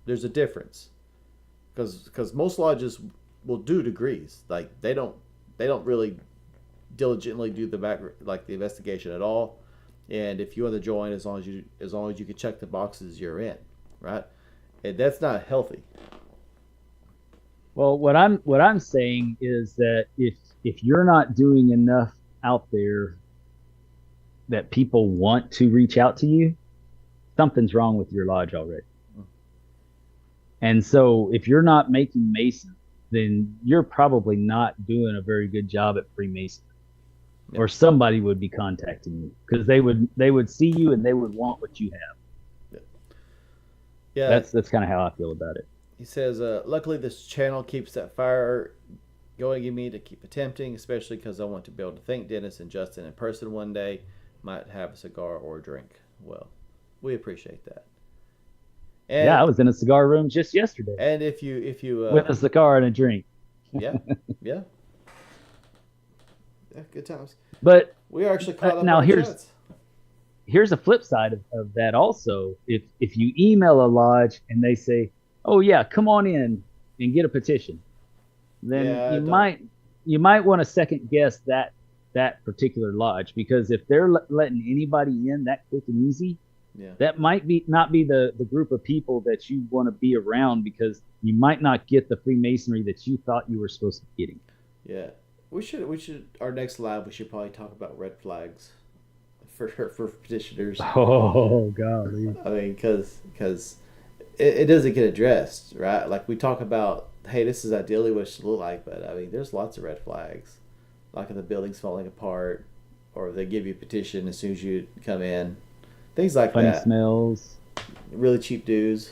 There's a difference, because most lodges will do degrees. Like they don't really diligently do the investigation at all. And if you want to join, as long as you can check the boxes, you're in, right? And that's not healthy. Well, what I'm saying is that if you're not doing enough out there that people want to reach out to you, something's wrong with your lodge already. And so if you're not making Masons, then you're probably not doing a very good job at Freemasonry. Yep. Or somebody would be contacting you because they would see you and they would want what you have. Yeah, that's kind of how I feel about it. He says, luckily this channel keeps that fire going in me to keep attempting, especially because I want to be able to thank Dennis and Justin in person one day. Might have a cigar or a drink. Well, we appreciate that. And, yeah, I was in a cigar room just yesterday. And if you with a cigar and a drink. Yeah. Yeah, good times. But we are actually caught up now. On here's a flip side of that also. If you email a lodge and they say, "Oh yeah, come on in and get a petition," then you might want to second guess that particular lodge, because if they're letting anybody in that quick and easy, that might not be the group of people that you want to be around, because you might not get the Freemasonry that you thought you were supposed to be getting. Yeah, we should our next live we should probably talk about red flags for petitioners. Oh golly. I mean, because it doesn't get addressed, right? Like we talk about, hey, this is ideally what it should look like, but I mean, there's lots of red flags, like if the building's falling apart, or they give you a petition as soon as you come in, things like funny that. Funny smells. Really cheap dues.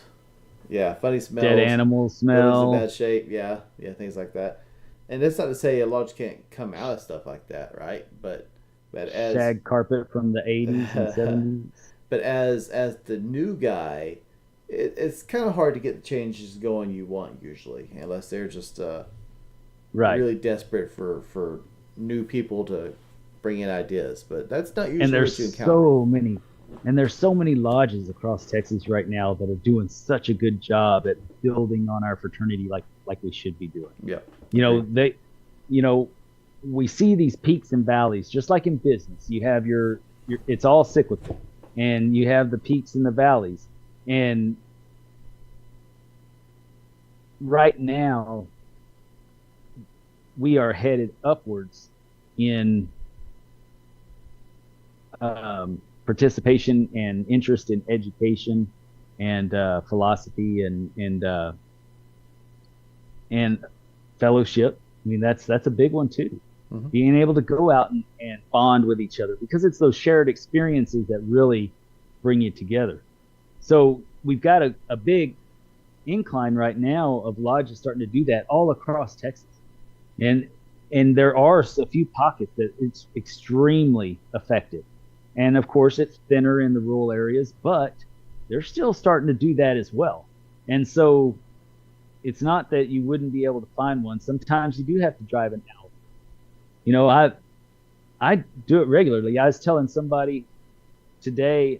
Yeah, funny smells. Dead animal smell. In bad shape. Yeah, things like that. And that's not to say a lodge can't come out of stuff like that, right? But as shag carpet from the 80s and 70s. But as the new guy, it's kind of hard to get the changes going you want usually, unless they're just really desperate for new people to bring in ideas. But that's not usually what you encounter. And there's so many lodges across Texas right now that are doing such a good job at building on our fraternity like we should be doing. Yeah. We see these peaks and valleys, just like in business. You have your it's all cyclical, and you have the peaks and the valleys. And right now, we are headed upwards in participation and interest in education and philosophy and fellowship. I mean, that's a big one too. Mm-hmm. Being able to go out and bond with each other, because it's those shared experiences that really bring you together. So we've got a big incline right now of lodges starting to do that all across Texas. And there are a few pockets that it's extremely effective. And of course, it's thinner in the rural areas, but they're still starting to do that as well. And so it's not that you wouldn't be able to find one. Sometimes you do have to drive an hour. I do it regularly. I was telling somebody today,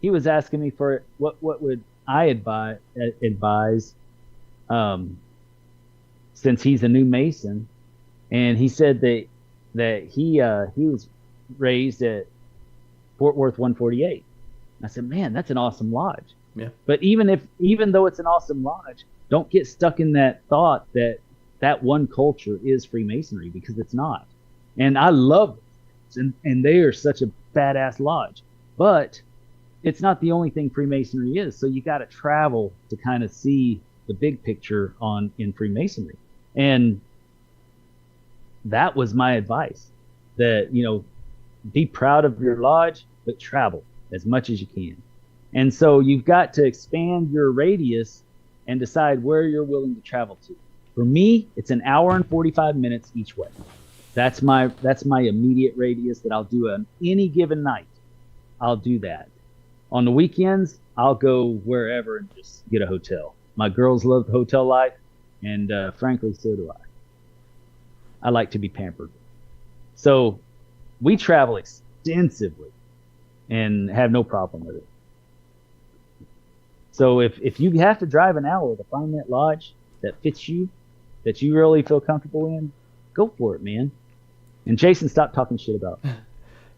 he was asking me for what would I advise since he's a new Mason. And he said that he was raised at Fort Worth 148. I said, man, that's an awesome lodge. Yeah. But even though it's an awesome lodge, don't get stuck in that thought that one culture is Freemasonry, because it's not. And I love it, and they are such a badass lodge. But it's not the only thing Freemasonry is. So you got to travel to kind of see the big picture in Freemasonry. And that was my advice, that, be proud of your lodge, but travel as much as you can. And so you've got to expand your radius and decide where you're willing to travel to. For me, it's an hour and 45 minutes each way. That's my immediate radius that I'll do on any given night. I'll do that. On the weekends, I'll go wherever and just get a hotel. My girls love the hotel life, and frankly, so do I. I like to be pampered. So we travel extensively and have no problem with it. So if you have to drive an hour to find that lodge that fits you, that you really feel comfortable in, go for it, man. And Jason, stop talking shit about it.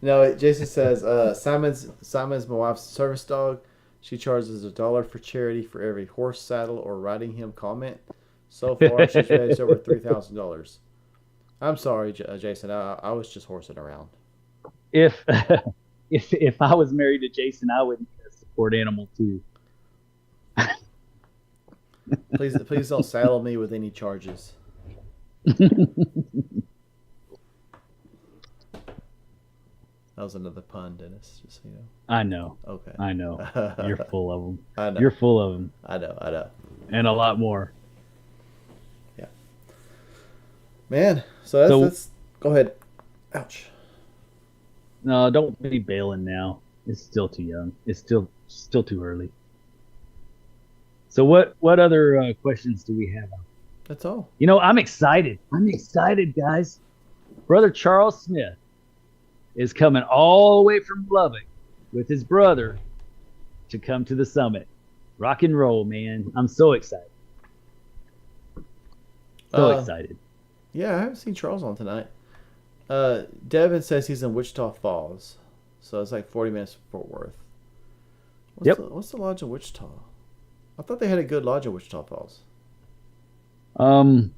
No, Jason says, Simon's my wife's service dog. She charges $1 for charity for every horse, saddle, or riding him comment. So far, she's raised over $3,000. I'm sorry, Jason. I was just horsing around. If I was married to Jason, I would need a support animal too. Please don't saddle me with any charges. That was another pun, Dennis, just so you know. I know. Okay. I know. You're full of them. I know. You're full of them. I know. And a lot more. Yeah. Man, so that's go ahead. Ouch. No, don't be bailing now. It's still too young. It's still too early. So what other questions do we have? That's all. I'm excited. I'm excited, guys. Brother Charles Smith is coming all the way from Lubbock with his brother to come to the summit. Rock and roll, man. I'm so excited. So excited. Yeah, I haven't seen Charles on tonight. Devin says he's in Wichita Falls. So it's like 40 minutes from Fort Worth. What's the lodge in Wichita? I thought they had a good lodge in Wichita Falls. I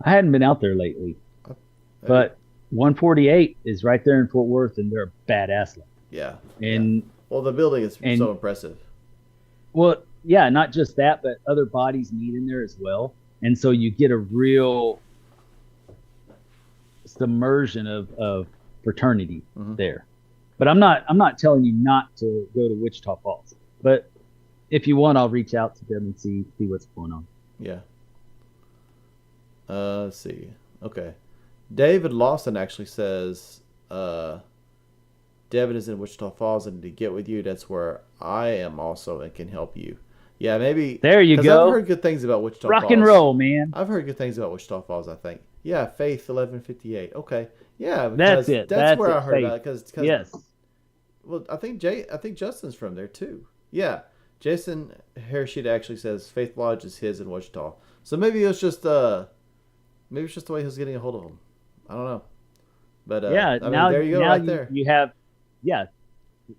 hadn't been out there lately. But 148 is right there in Fort Worth, and they're a badass lodge. Yeah. And well, the building is so impressive. Well, yeah, not just that, but other bodies meet in there as well. And so you get a real submersion of fraternity there. But I'm not telling you not to go to Wichita Falls. But if you want, I'll reach out to them and see what's going on. Yeah. Let's see. Okay. David Lawson actually says, Devin is in Wichita Falls, and to get with you, that's where I am also and can help you. Yeah, maybe. There you go. I've heard good things about Wichita Falls. Rock and roll, man. I've heard good things about Wichita Falls, I think. Yeah, Faith 1158. Okay. Yeah, that's it. That's where I heard Faith. about it. Cause, yes. Well, I think Justin's from there too. Yeah. Jason Hershey actually says Faith Lodge is his in Wichita. So maybe it's just the way he was getting a hold of him. I don't know. But now there you go, right there. You have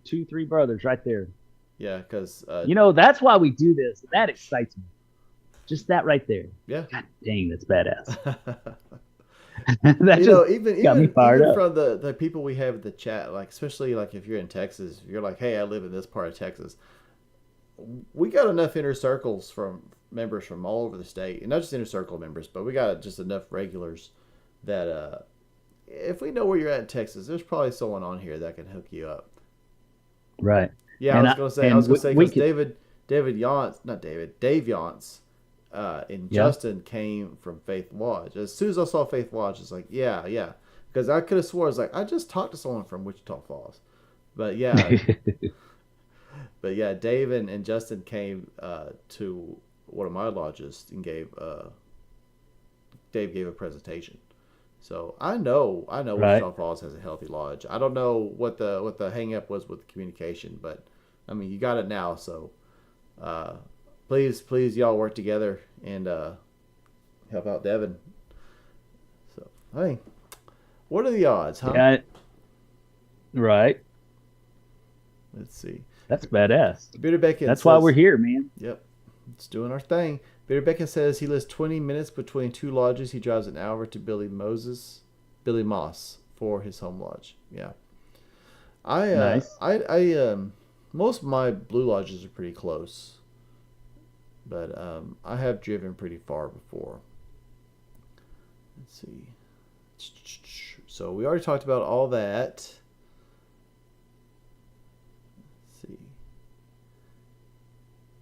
2-3 brothers right there. Yeah, because that's why we do this. That excites me. Just that right there. Yeah. God dang, that's badass. Even got me fired up. From the people we have in the chat, like especially like if you're in Texas, you're like, hey, I live in this part of Texas. We got enough inner circles from members from all over the state, and not just inner circle members, but we got just enough regulars that if we know where you're at in Texas, there's probably someone on here that can hook you up. Right. Yeah, I was gonna say because Dave Yance, and Justin came from Faith Lodge. As soon as I saw Faith Lodge, it's like, yeah, because I could have swore I was like, I just talked to someone from Wichita Falls, but yeah, Dave and Justin came to one of my lodges and Dave gave a presentation. So I know Wichita Falls has a healthy lodge. I don't know what the hang up was with the communication, but I mean, you got it now. So please y'all work together and help out Devin. So hey, what are the odds, huh? Yeah, right. Let's see. That's badass. Bitter Beckett. That's why we're here, man. Yep, it's doing our thing. Bitter Beckett says he lives 20 minutes between two lodges. He drives an hour to Billy Moss for his home lodge. Yeah. Nice. Most of my blue lodges are pretty close, but I have driven pretty far before. Let's see. So we already talked about all that.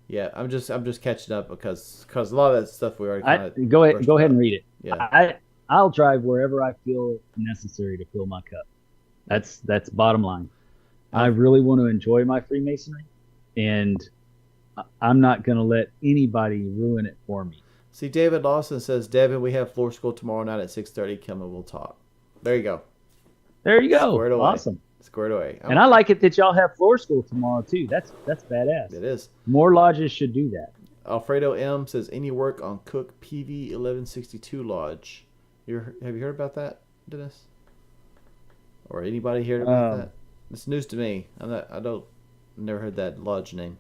Yeah, I'm just catching up because a lot of that stuff we already kind of go ahead and read it. Yeah, I'll drive wherever I feel necessary to fill my cup. That's bottom line. I really want to enjoy my Freemasonry, and I'm not going to let anybody ruin it for me. See, David Lawson says, Devin, we have floor school tomorrow night at 6:30. Come and we'll talk. There you go. There you go. Awesome. Squared away. And I like it that y'all have floor school tomorrow too. That's badass. It is. More lodges should do that. Alfredo M says, any work on Cook PV 1162 Lodge? Have you heard about that, Dennis? Or anybody heard about that? It's news to me. Never heard that lodge name.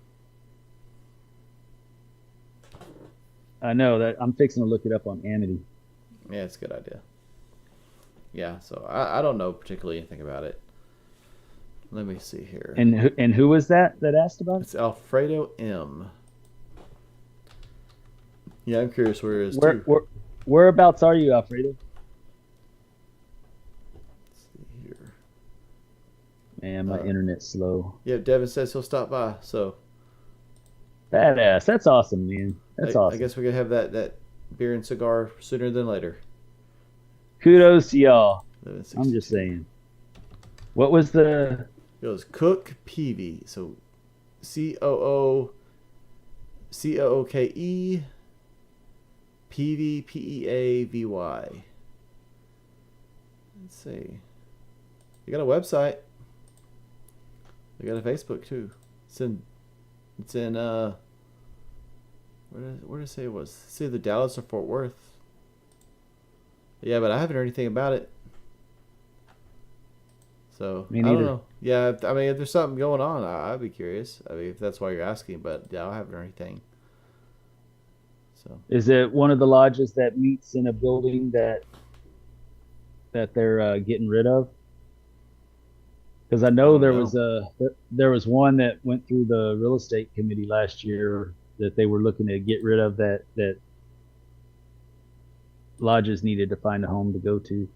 I know that. I'm fixing to look it up on Amity. Yeah, it's a good idea. Yeah, so I don't know particularly anything about it. Let me see here. And who was that asked about it? It's Alfredo M. Yeah, I'm curious where it is too. Whereabouts are you, Alfredo? Let's see here. Man, my internet's slow. Yeah, Devin says he'll stop by. So badass. That's awesome, man. That's awesome. I guess we're gonna have that beer and cigar sooner than later. Kudos to y'all. I'm just 1162. saying. What was the? It was Cook Peavy. So COOKE PVPEAVY. Let's see. They got a website. They got a Facebook too. It's in where did it say it was? It's either Dallas or Fort Worth. Yeah, but I haven't heard anything about it. So Me I don't neither. know. Yeah, I mean, if there's something going on, I'd be curious. I mean, if that's why you're asking, but yeah, I haven't heard anything. So Is it one of the lodges that meets in a building that they're getting rid of? Because I I know don't there know. was there was one that went through the real estate committee last year that they were looking to get rid of, that lodges needed to find a home to go to,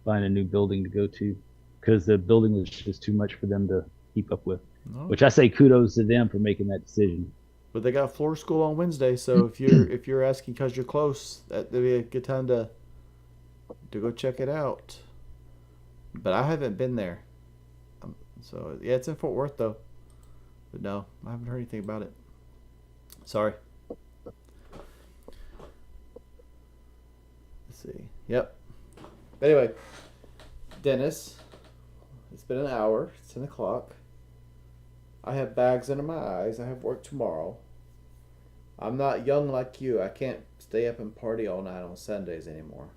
find a new building to go to, because the building was just too much for them to keep up with. No, Which I say kudos to them for making that decision. but they got floor school on Wednesday, so if you're asking because you're close, that'd be a good time to go check it out. But I haven't been there. So yeah, it's in Fort Worth though. But no, I haven't heard anything about it. Sorry. Let's see. Yep. Anyway, Dennis, it's been an hour. It's 10 o'clock. I have bags under my eyes. I have work tomorrow. I'm not young like you. I can't stay up and party all night on Sundays anymore.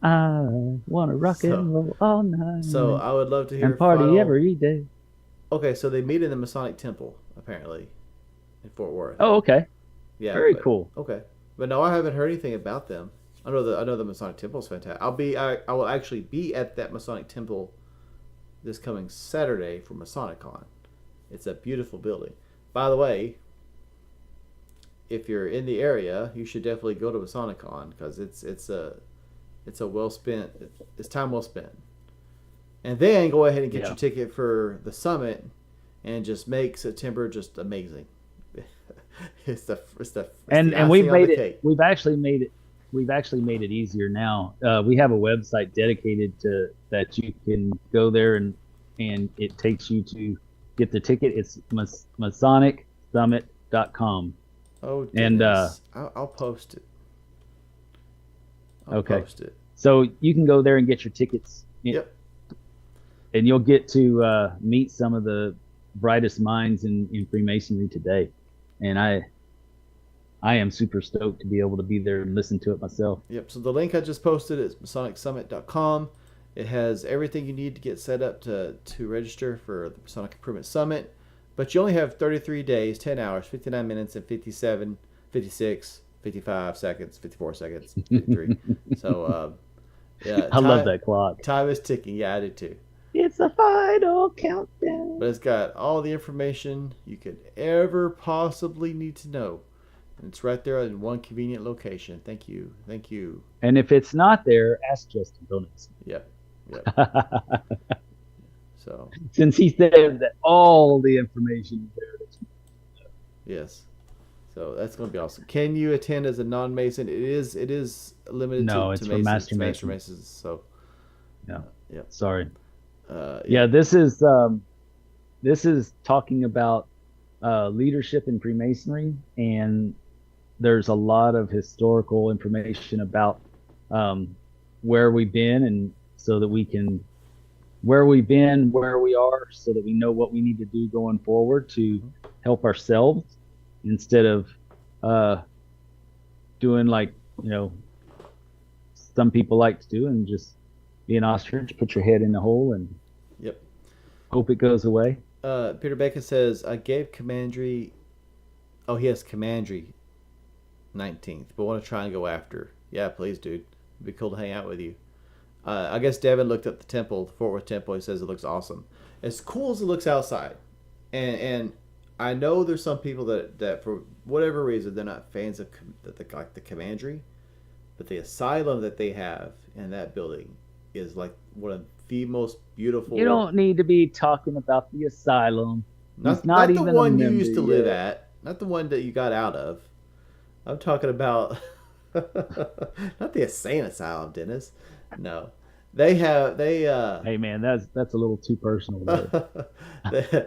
I want to rock So, and roll all so night I would love to and hear party final. every day. Okay, so they meet in the Masonic Temple apparently in Fort Worth. Oh, okay. Yeah, Very but cool. okay, but no, I haven't heard anything about them. I know the Masonic Temple is fantastic. I will actually be at that Masonic Temple this coming Saturday for MasonicCon. It's a beautiful building. By the way, if you're in the area, you should definitely go to MasonicCon because it's a well spent, it's time well spent. And then go ahead and get Yeah. your ticket for the summit and just make September just amazing. It's the And we've icing on the made it. cake. We've actually made it easier now. We have a website dedicated to that. You can go there and it takes you to get the ticket. It's MasonicSummit.com. Oh, And Dennis, I'll post it. I'll okay, post it. so you can go there and get your tickets, Yep. and you'll get to meet some of the brightest minds in Freemasonry today. And I am super stoked to be able to be there and listen to it myself. Yep. So the link I just posted is MasonicSummit.com. It has everything you need to get set up to register for the Masonic Improvement Summit. But you only have 33 days, 10 hours, 59 minutes, and 57, 56, 55 seconds, 54 seconds, 53. So, yeah, I love that clock. time is ticking. Yeah, I did too. It's the final countdown. But it's got all the information you could ever possibly need to know. And it's right there in one convenient location. Thank you. Thank you. And if it's not there, ask Justin Donuts. Yep. Yep. So, Since he said that all the information is there. yes. So that's going to be awesome. Can you attend as a non-Mason? It is limited No, to it's for Masons, Master Master Masons. Masons. So, Yeah. yep. Sorry. Yeah. Yeah, this is talking about leadership in Freemasonry, and there's a lot of historical information about where we've been, and so that we can where we've been, where we are, so that we know what we need to do going forward to help ourselves instead of doing like some people like to do and just be an ostrich, put your head in the hole and Yep. hope it goes away. Peter Bacon says, I gave Commandery. Oh, he has Commandery 19th, but want to try and go after. Yeah, please, dude. It'd be cool to hang out with you. I guess Devin looked at the temple, the Fort Worth Temple. He says it looks awesome. As cool as it looks outside. And I know there's some people that for whatever reason, they're not fans of like the Commandery. But the asylum that they have in that building is like one of the most beautiful. You don't need to be talking about the asylum. Not the even one you used to live at. Not the one that you got out of. I'm talking about not the insane asylum, Dennis. No, they have they Hey man, that's a little too personal there. they,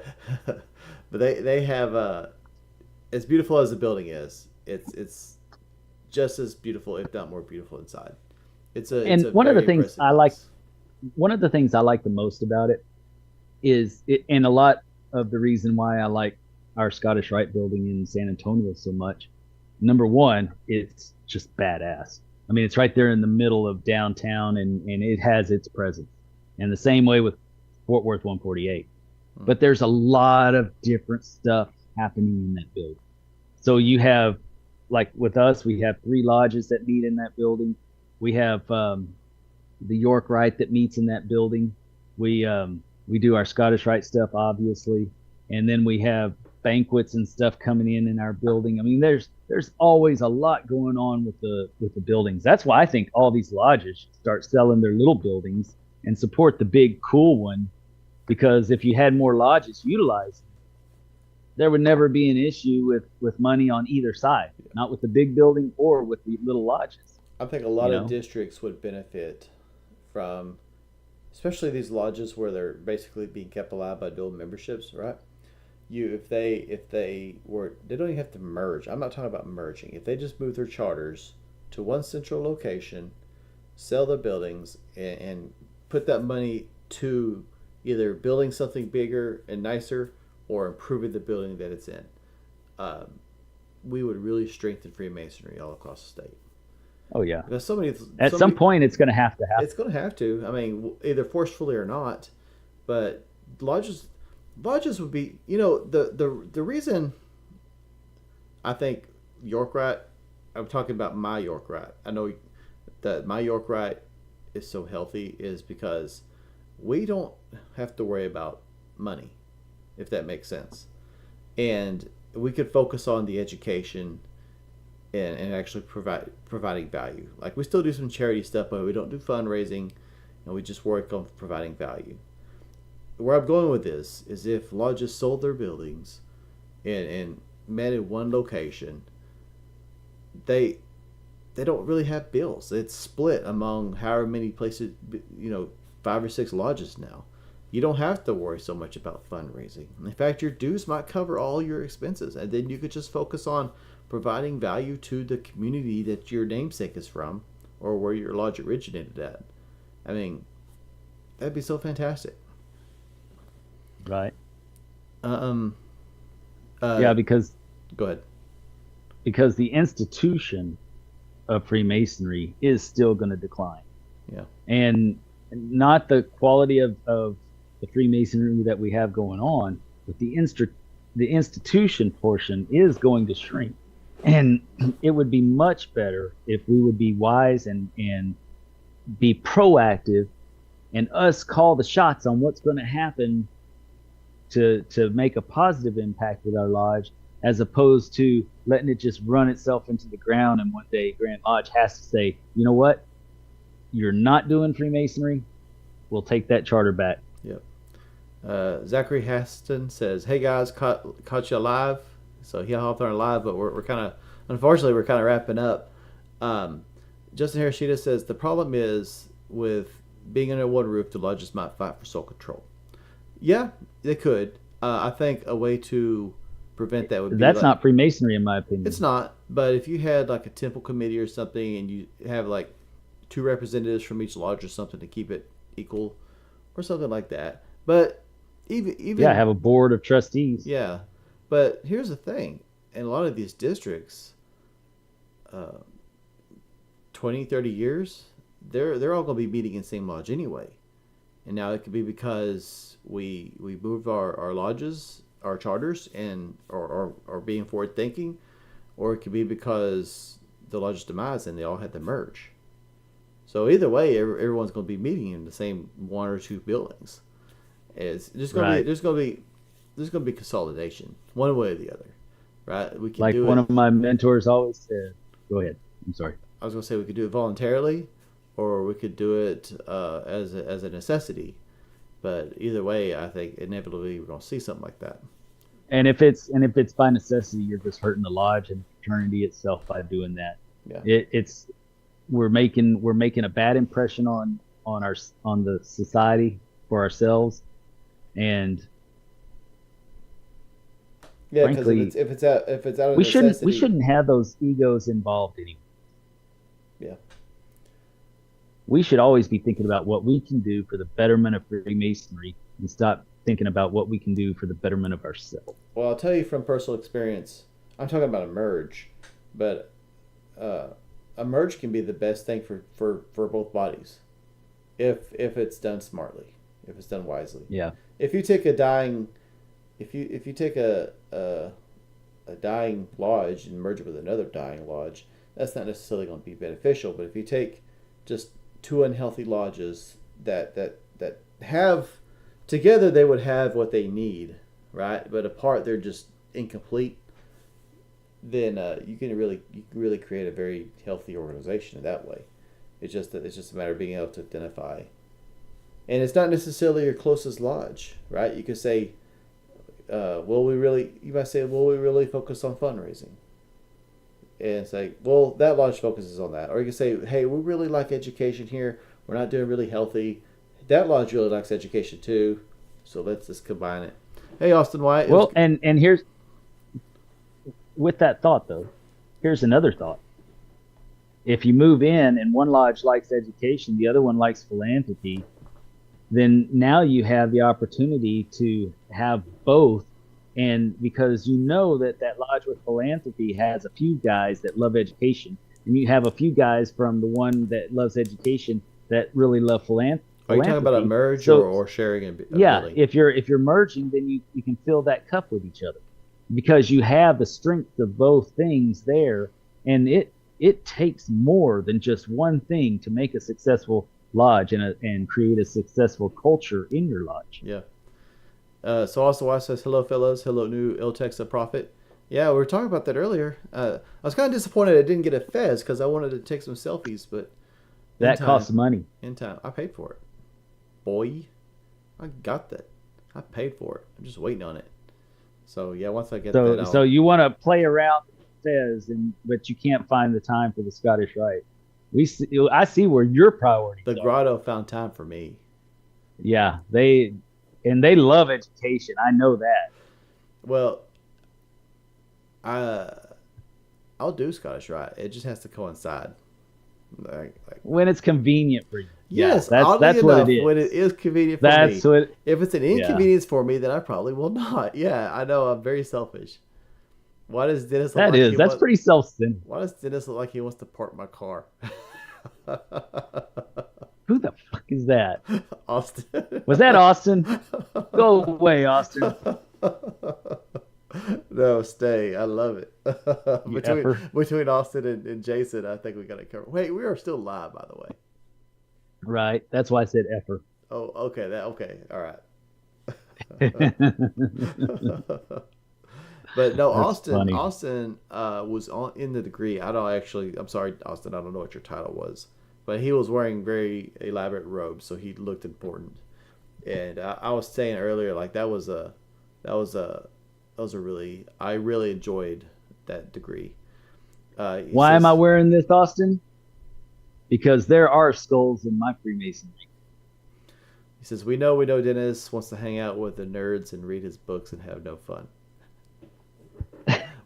but they have as beautiful as the building is, it's just as beautiful, if not more beautiful inside. It's And a very impressive place. one of the things I like the most about it is it, and a lot of the reason why I like our Scottish Rite building in San Antonio so much. Number one, it's just badass. I mean, it's right there in the middle of downtown, and it has its presence. And the same way with Fort Worth 148. Hmm. But there's a lot of different stuff happening in that building. So you have, like with us, we have 3 lodges that meet in that building. We have the York Rite that meets in that building. We do our Scottish Rite stuff, obviously, and then we have banquets and stuff coming in our building. I mean, there's always a lot going on with the buildings. That's why I think all these lodges should start selling their little buildings and support the big cool one. Because if you had more lodges utilized, there would never be an issue with money on either side, not with the big building or with the little lodges. I think a You lot of know, districts would benefit from, especially these lodges where they're basically being kept alive by dual memberships, right? You if they were, they don't even have to merge. I'm not talking about merging. If they just move their charters to one central location, sell the buildings, and put that money to either building something bigger and nicer or improving the building that it's in, um, we would really strengthen Freemasonry all across the state. oh yeah. Because At so some many, point, it's going to have to happen. it's going to have to. I mean, either forcefully or not. But lodges, lodges would be. The reason I think York Rat. I'm talking about my York Rat. I know that my York Rat is so healthy is because we don't have to worry about money, if that makes sense, and we could focus on the education and actually providing value. Like we still do some charity stuff, but we don't do fundraising, and we just work on providing value. Where I'm going with this is if lodges sold their buildings and met in one location, they they don't really have bills. It's split among however many places, 5 or 6 lodges now. You don't have to worry so much about fundraising. In fact, your dues might cover all your expenses, and then you could just focus on providing value to the community that your namesake is from or where your lodge originated at. I mean, that'd be so fantastic. Right. Um, uh, Yeah, Go ahead. because the institution of Freemasonry is still going to decline, Yeah. and not the quality of the Freemasonry that we have going on, but the institution portion is going to shrink. And it would be much better if we would be wise and be proactive and us call the shots on what's going to happen to make a positive impact with our lodge, as opposed to letting it just run itself into the ground. And one day Grand Lodge has to say, you know what, you're not doing Freemasonry, we'll take that charter back. Yep. Zachary Haston says, "Hey guys, caught you alive." So he hopped on live, but we're kind of, unfortunately, we're kind of wrapping up. Um, Justin Harashida says the problem is with being under one roof, the lodges might fight for sole control. Yeah, they could. I think a way to prevent that would be That's like, not Freemasonry, in my it's opinion. not, but if you had like a temple committee or something, and you have like 2 representatives from each lodge or something to keep it equal, or something like that. But Yeah, even have a board of trustees. yeah, but here's the thing: in a lot of these districts, uh, 20, 30 years, they're all going to be meeting in the same lodge anyway. And now it could be because we moved our lodges, our charters, and or being forward thinking, or it could be because the lodge's demise and they all had to merge. So either way, everyone's going to be meeting in the same 1 or 2 buildings. It's just going to be Right. there's going to be consolidation one way or the other, right? We can Like do one it. of my mentors always said, go ahead. I'm sorry. I was going to say we could do it voluntarily, or we could do it as a necessity. But either way, I think inevitably we're going to see something like that. And if it's by necessity, you're just hurting the lodge and the fraternity itself by doing that. Yeah. It's we're making a bad impression on the society for ourselves, and Yeah, because frankly, if it's out of necessity, we shouldn't have those egos involved anymore. Yeah. We should always be thinking about what we can do for the betterment of Freemasonry and stop thinking about what we can do for the betterment of ourselves. Well, I'll tell you from personal experience. I'm talking about a merge, but a merge can be the best thing for both bodies, if it's done smartly, if it's done wisely. Yeah. If you take a dying, if you take a dying lodge and merge it with another dying lodge, that's not necessarily going to be beneficial. But if you take just two unhealthy lodges that have together, they would have what they need, right? But apart, they're just incomplete. Then you can really create a very healthy organization in that way. It's just a matter of being able to identify, and it's not necessarily your closest lodge, right? You could say, you might say, will we really focus on fundraising? And say, well, that lodge focuses on that. Or you can say, hey, we really like education here. We're not doing really healthy. That lodge really likes education too. So let's just combine it. Hey, Austin White. Well, and here's, with that thought though, here's another thought. If you move in and one lodge likes education, the other one likes philanthropy, then now you have the opportunity to have both. And because you know that lodge with philanthropy has a few guys that love education, and you have a few guys from the one that loves education that really love philanthropy. Are you talking about a merge or sharing a yeah, building? if you're merging, then you can fill that cup with each other, because you have the strength of both things there, and it takes more than just one thing to make a successful lodge and create a successful culture in your lodge. Yeah. So also White says, hello fellows, hello new Iltexa Prophet. Yeah, we were talking about that earlier. I was kind of disappointed I didn't get a fez because I wanted to take some selfies, but that costs money. In time, I paid for it. Boy, I got that. I paid for it. I'm just waiting on it. So yeah, once I get that, so you want to play around with fez, but you can't find the time for the Scottish Rite. I see where your priorities are. The Grotto found time for me. Yeah, they love education. I know that. Well, I'll do Scottish Rite. It just has to coincide. Like when it's convenient for you. Yes, yeah, that's what it is. When it is convenient for me. If it's an inconvenience for me, then I probably will not. Yeah, I know. I'm very selfish. Why does Dennis look like that's pretty self-centered. Why does Dennis look like he wants to park my car? Who the fuck is that? Austin. Was that Austin? Go away, Austin. No, stay. I love it. Between Austin and Jason, I think we got it covered. Wait, we are still live, by the way. Right. That's why I said effer. Oh, okay. Okay. All right. But no, Austin was in the degree. I'm sorry, Austin, I don't know what your title was, but he was wearing very elaborate robes, so he looked important. And I was saying earlier, like I really enjoyed that degree. Why am I wearing this, Austin? Because there are skulls in my Freemasonry. He says, we know Dennis wants to hang out with the nerds and read his books and have no fun.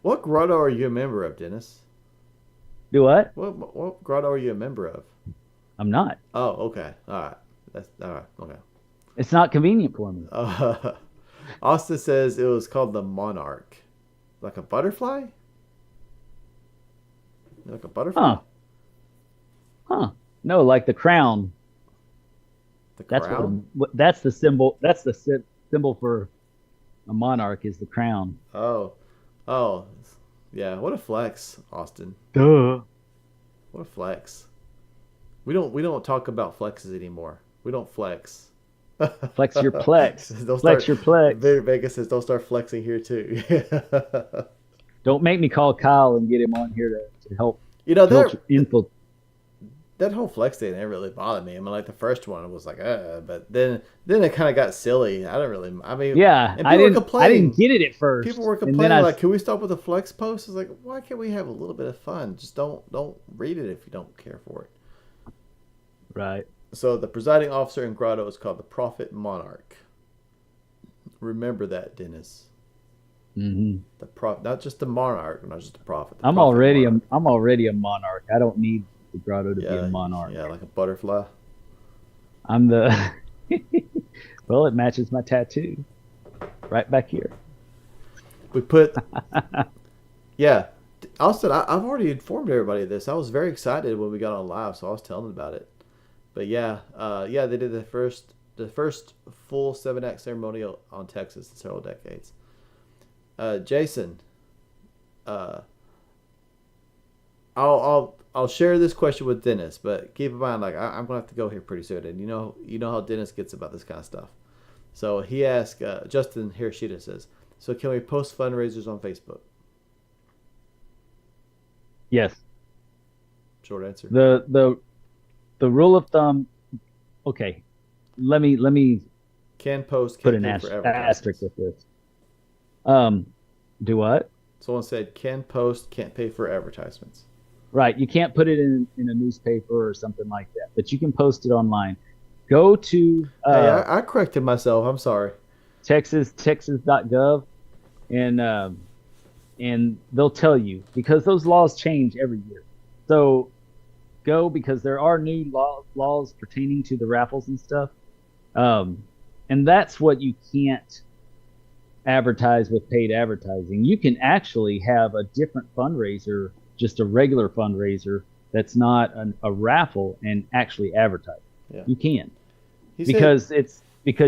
What grotto are you a member of, Dennis? Do what? What grotto are you a member of? I'm not. Oh, okay. All right. That's all right. Okay. It's not convenient for me. Austin says it was called the Monarch. Like a butterfly? Like a butterfly? Huh. No, like the crown. The crown? That's the symbol. That's the symbol for a monarch is the crown. Oh. Yeah, what a flex, Austin. Duh. What a flex. We don't talk about flexes anymore. We don't flex. Flex your plex. Flex your plex. Vegas says don't start flexing here too. Don't make me call Kyle and get him on here to help. that whole flex thing didn't really bother me. I mean, like the first one was like, but then it kind of got silly. I don't really. I mean, yeah, and people were I didn't complaining. get it at first. People were complaining like, "Can we stop with the flex post?" It's like, why can't we have a little bit of fun? Just don't read it if you don't care for it. Right. So the presiding officer in Grotto is called the Prophet Monarch. Remember that, Dennis. Mm-hmm. Not just the monarch, not just the prophet. I'm already a monarch. I don't need the Grotto to be a monarch. Yeah, like a butterfly. I'm the. Well, it matches my tattoo, right back here. We put. Yeah, Austin, I've already informed everybody of this. I was very excited when we got on live, so I was telling them about it. But yeah, they did the first full 7-act ceremonial on Texas in several decades. Jason, I'll share this question with Dennis, but keep in mind, like I'm gonna have to go here pretty soon, and you know how Dennis gets about this kind of stuff. So he asked, Justin Hiroshita says, so can we post fundraisers on Facebook? Yes. Short answer. The rule of thumb. Okay, let me can post. Put an asterisk with this. Do what? Someone said can post, can't pay for advertisements. Right. You can't put it in a newspaper or something like that, but you can post it online. Go to. Hey, I corrected myself. I'm sorry. Texas.gov, and they'll tell you because those laws change every year. So go because there are new laws pertaining to the raffles and stuff, and that's what you can't advertise with paid advertising. You can actually have a different fundraiser, just a regular fundraiser that's not a raffle, and actually advertise. Yeah. You can, because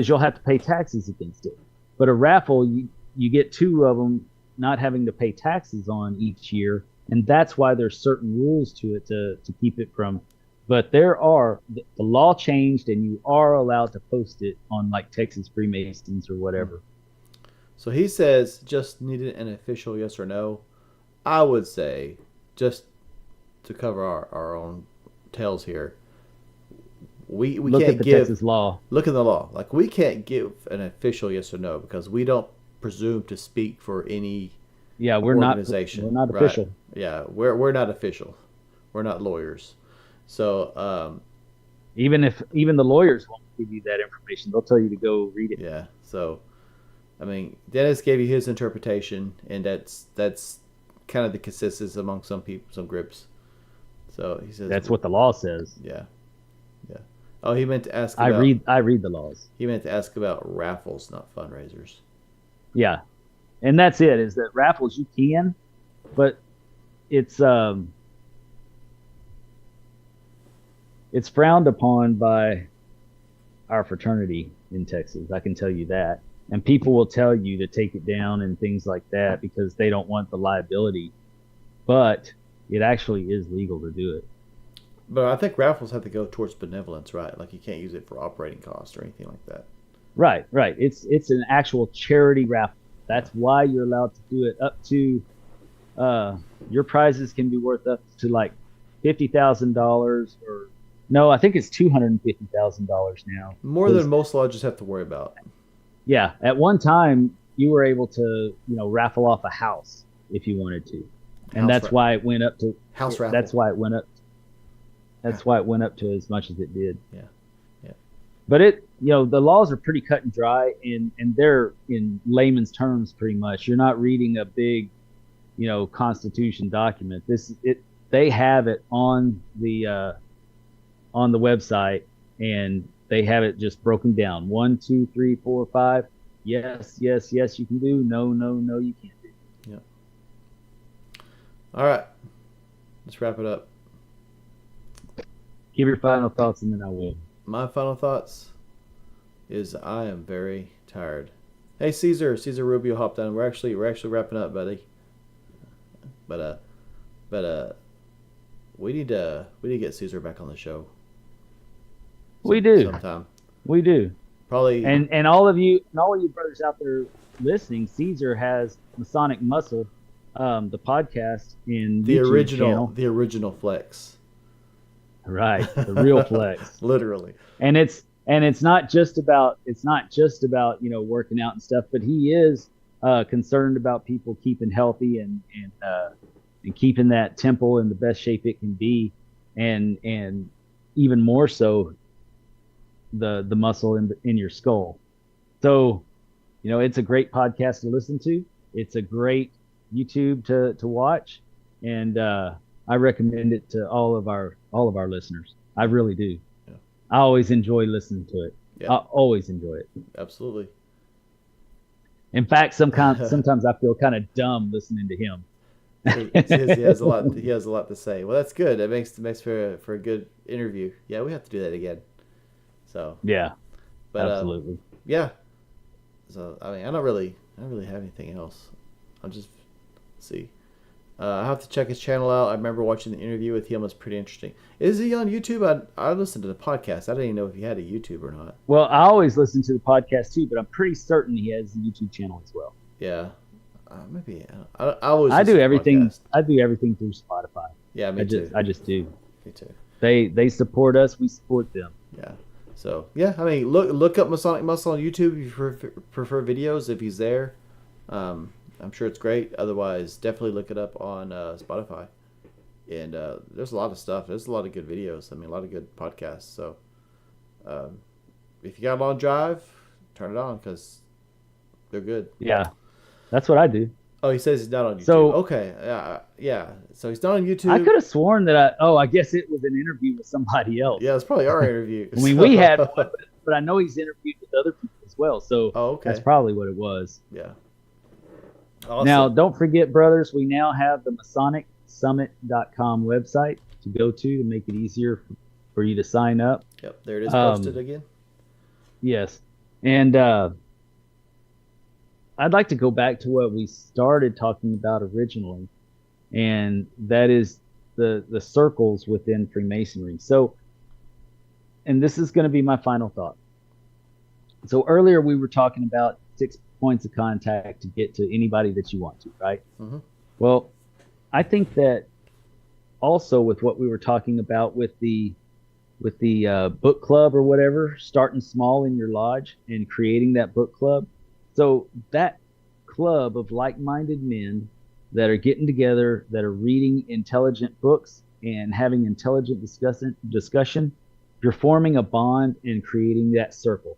you'll have to pay taxes against it. But a raffle, you get two of them not having to pay taxes on each year, and that's why there's certain rules to it to keep it from. But the law changed, and you are allowed to post it on like Texas Freemasons or whatever. So he says, just needed an official yes or no. I would say, just to cover our own tails here, we look can't at the give Texas law. Look at the law. Like we can't give an official yes or no because we don't presume to speak for any organization. We're not official. Right. Yeah, we're not official. We're not lawyers. So even the lawyers won't give you that information. They'll tell you to go read it. Yeah. So I mean, Dennis gave you his interpretation, and that's kind of the consensus among some people, some groups. So he says that's what the law says. Yeah. Oh, he meant to ask about... I read the laws. He meant to ask about raffles, not fundraisers. Yeah. And that's it, is that raffles you can, but it's frowned upon by our fraternity in Texas. I can tell you that. And people will tell you to take it down and things like that because they don't want the liability. But it actually is legal to do it. But I think raffles have to go towards benevolence, right? Like you can't use it for operating costs or anything like that. Right. It's an actual charity raffle. That's why you're allowed to do it up to your prizes can be worth up to like $50,000 or no, I think it's $250,000 now. More than most lodges have to worry about. Yeah. At one time you were able to, raffle off a house if you wanted to. And that's why it went up to house raffle. That's why it went up. That's why it went up to as much as it did. Yeah. But the laws are pretty cut and dry, and they're in layman's terms pretty much. You're not reading a big, Constitution document. They have it on the website, and they have it just broken down. 1, 2, 3, 4, 5. Yes, you can do. No, you can't do. Yeah. All right. Let's wrap it up. Give your final thoughts, and then I will. My final thoughts is I am very tired. Hey, Caesar Rubio hopped on. We're actually wrapping up, buddy. But we need to get Caesar back on the show. We do. Sometime. We do. Probably. And all of you brothers out there listening, Caesar has Masonic Muscle, the podcast in the YouTube original channel. The original Flex. Right, the real flex. Literally. And it's not just about working out and stuff, but he is concerned about people keeping healthy and keeping that temple in the best shape it can be, and even more so the muscle in your skull. So, it's a great podcast to listen to. It's a great YouTube to watch, and I recommend it to all of our listeners. I really do. Yeah. I always enjoy listening to it. Yeah. I always enjoy it. Absolutely. In fact, sometimes I feel kind of dumb listening to him. He has a lot. He has a lot to say. Well, that's good. It makes for a good interview. Yeah, we have to do that again. So yeah, but absolutely. Yeah. So I mean, I don't really have anything else. I'll just see. I have to check his channel out. I remember watching the interview with him. It was pretty interesting. Is he on YouTube? I listened to the podcast. I didn't even know if he had a YouTube or not. Well, I always listen to the podcast too, but I'm pretty certain he has a YouTube channel as well. Yeah. Maybe I always. I do everything. I do everything through Spotify. Yeah, me too. I just do. Me too. They support us. We support them. Yeah. So yeah, I mean, look up Masonic Muscle on YouTube if you prefer videos. If he's there, I'm sure it's great. Otherwise, definitely look it up on Spotify. And there's a lot of stuff. There's a lot of good videos. I mean, a lot of good podcasts. So if you got a long drive, turn it on because they're good. Yeah, that's what I do. Oh, he says he's not on YouTube. So, okay, yeah. So he's not on YouTube. I could have sworn that I guess it was an interview with somebody else. Yeah, it's probably our interview. I mean, we had one, but I know he's interviewed with other people as well. So that's probably what it was. Yeah. Awesome. Now, don't forget, brothers, we now have the MasonicSummit.com website to go to make it easier for you to sign up. Yep, there it is posted again. Yes. And I'd like to go back to what we started talking about originally, and that is the circles within Freemasonry. So, and this is going to be my final thought. So earlier we were talking about 6 points of contact to get to anybody that you want to, right? Mm-hmm. Well, I think that also with what we were talking about with the book club or whatever, starting small in your lodge and creating that book club. So that club of like-minded men that are getting together, that are reading intelligent books and having intelligent discussion, you're forming a bond and creating that circle.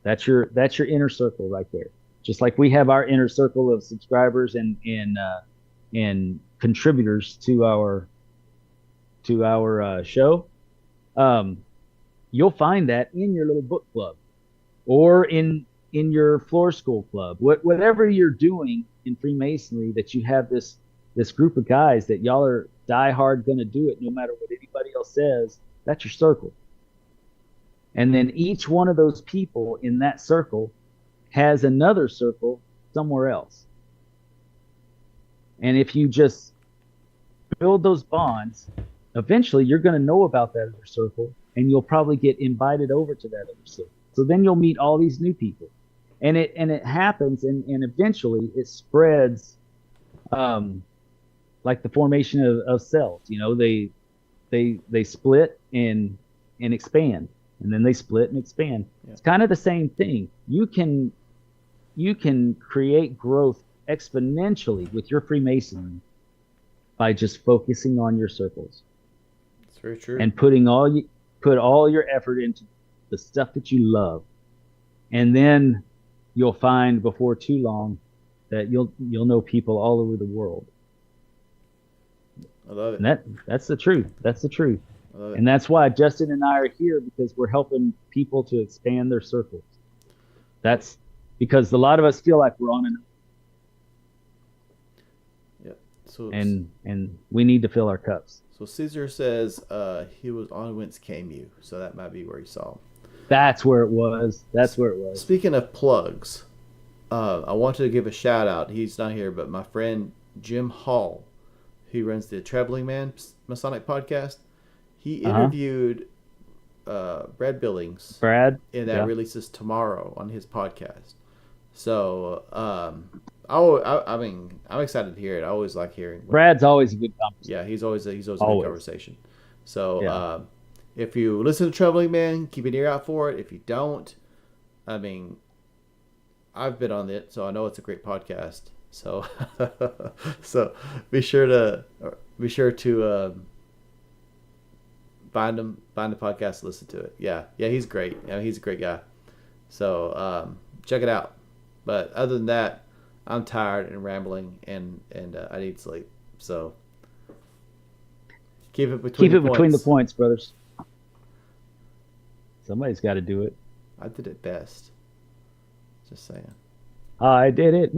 That's your inner circle right there. Just like we have our inner circle of subscribers and contributors to our show, you'll find that in your little book club or in your floor school club, whatever you're doing in Freemasonry, that you have this group of guys that y'all are diehard going to do it no matter what anybody else says. That's your circle. And then each one of those people in that circle has another circle somewhere else. And if you just build those bonds, eventually you're going to know about that other circle, and you'll probably get invited over to that other circle. So then you'll meet all these new people. And it happens, and eventually it spreads, like the formation of cells. They split and expand, and then they split and expand. Yeah. It's kind of the same thing. You can create growth exponentially with your Freemasonry by just focusing on your circles. That's very true. And put all your effort into the stuff that you love, and then you'll find before too long that you'll know people all over the world. I love it. And that's the truth. That's the truth. I love it. And that's why Justin and I are here, because we're helping people to expand their circles. That's because a lot of us feel like we're on an. Yep. So and we need to fill our cups. So Caesar says he was on Whence Came You, so that might be where he saw him. That's where it was. Speaking of plugs, I wanted to give a shout out. He's not here, but my friend Jim Hall, who runs the Traveling Man Masonic podcast, he interviewed Brad Billings. Brad? And that releases tomorrow on his podcast. So, I mean, I'm excited to hear it. I always like hearing. Brad's always a good conversation. Yeah, he's always a good conversation. So Yeah. if you listen to Troubling Man, keep an ear out for it. If you don't, I mean, I've been on it, so I know it's a great podcast. So so be sure to find the podcast, listen to it. Yeah, he's great. Yeah, he's a great guy. So check it out. But other than that, I'm tired and rambling, and I need sleep. So keep it between the points, brothers. Somebody's got to do it. I did it best. Just saying. I did it my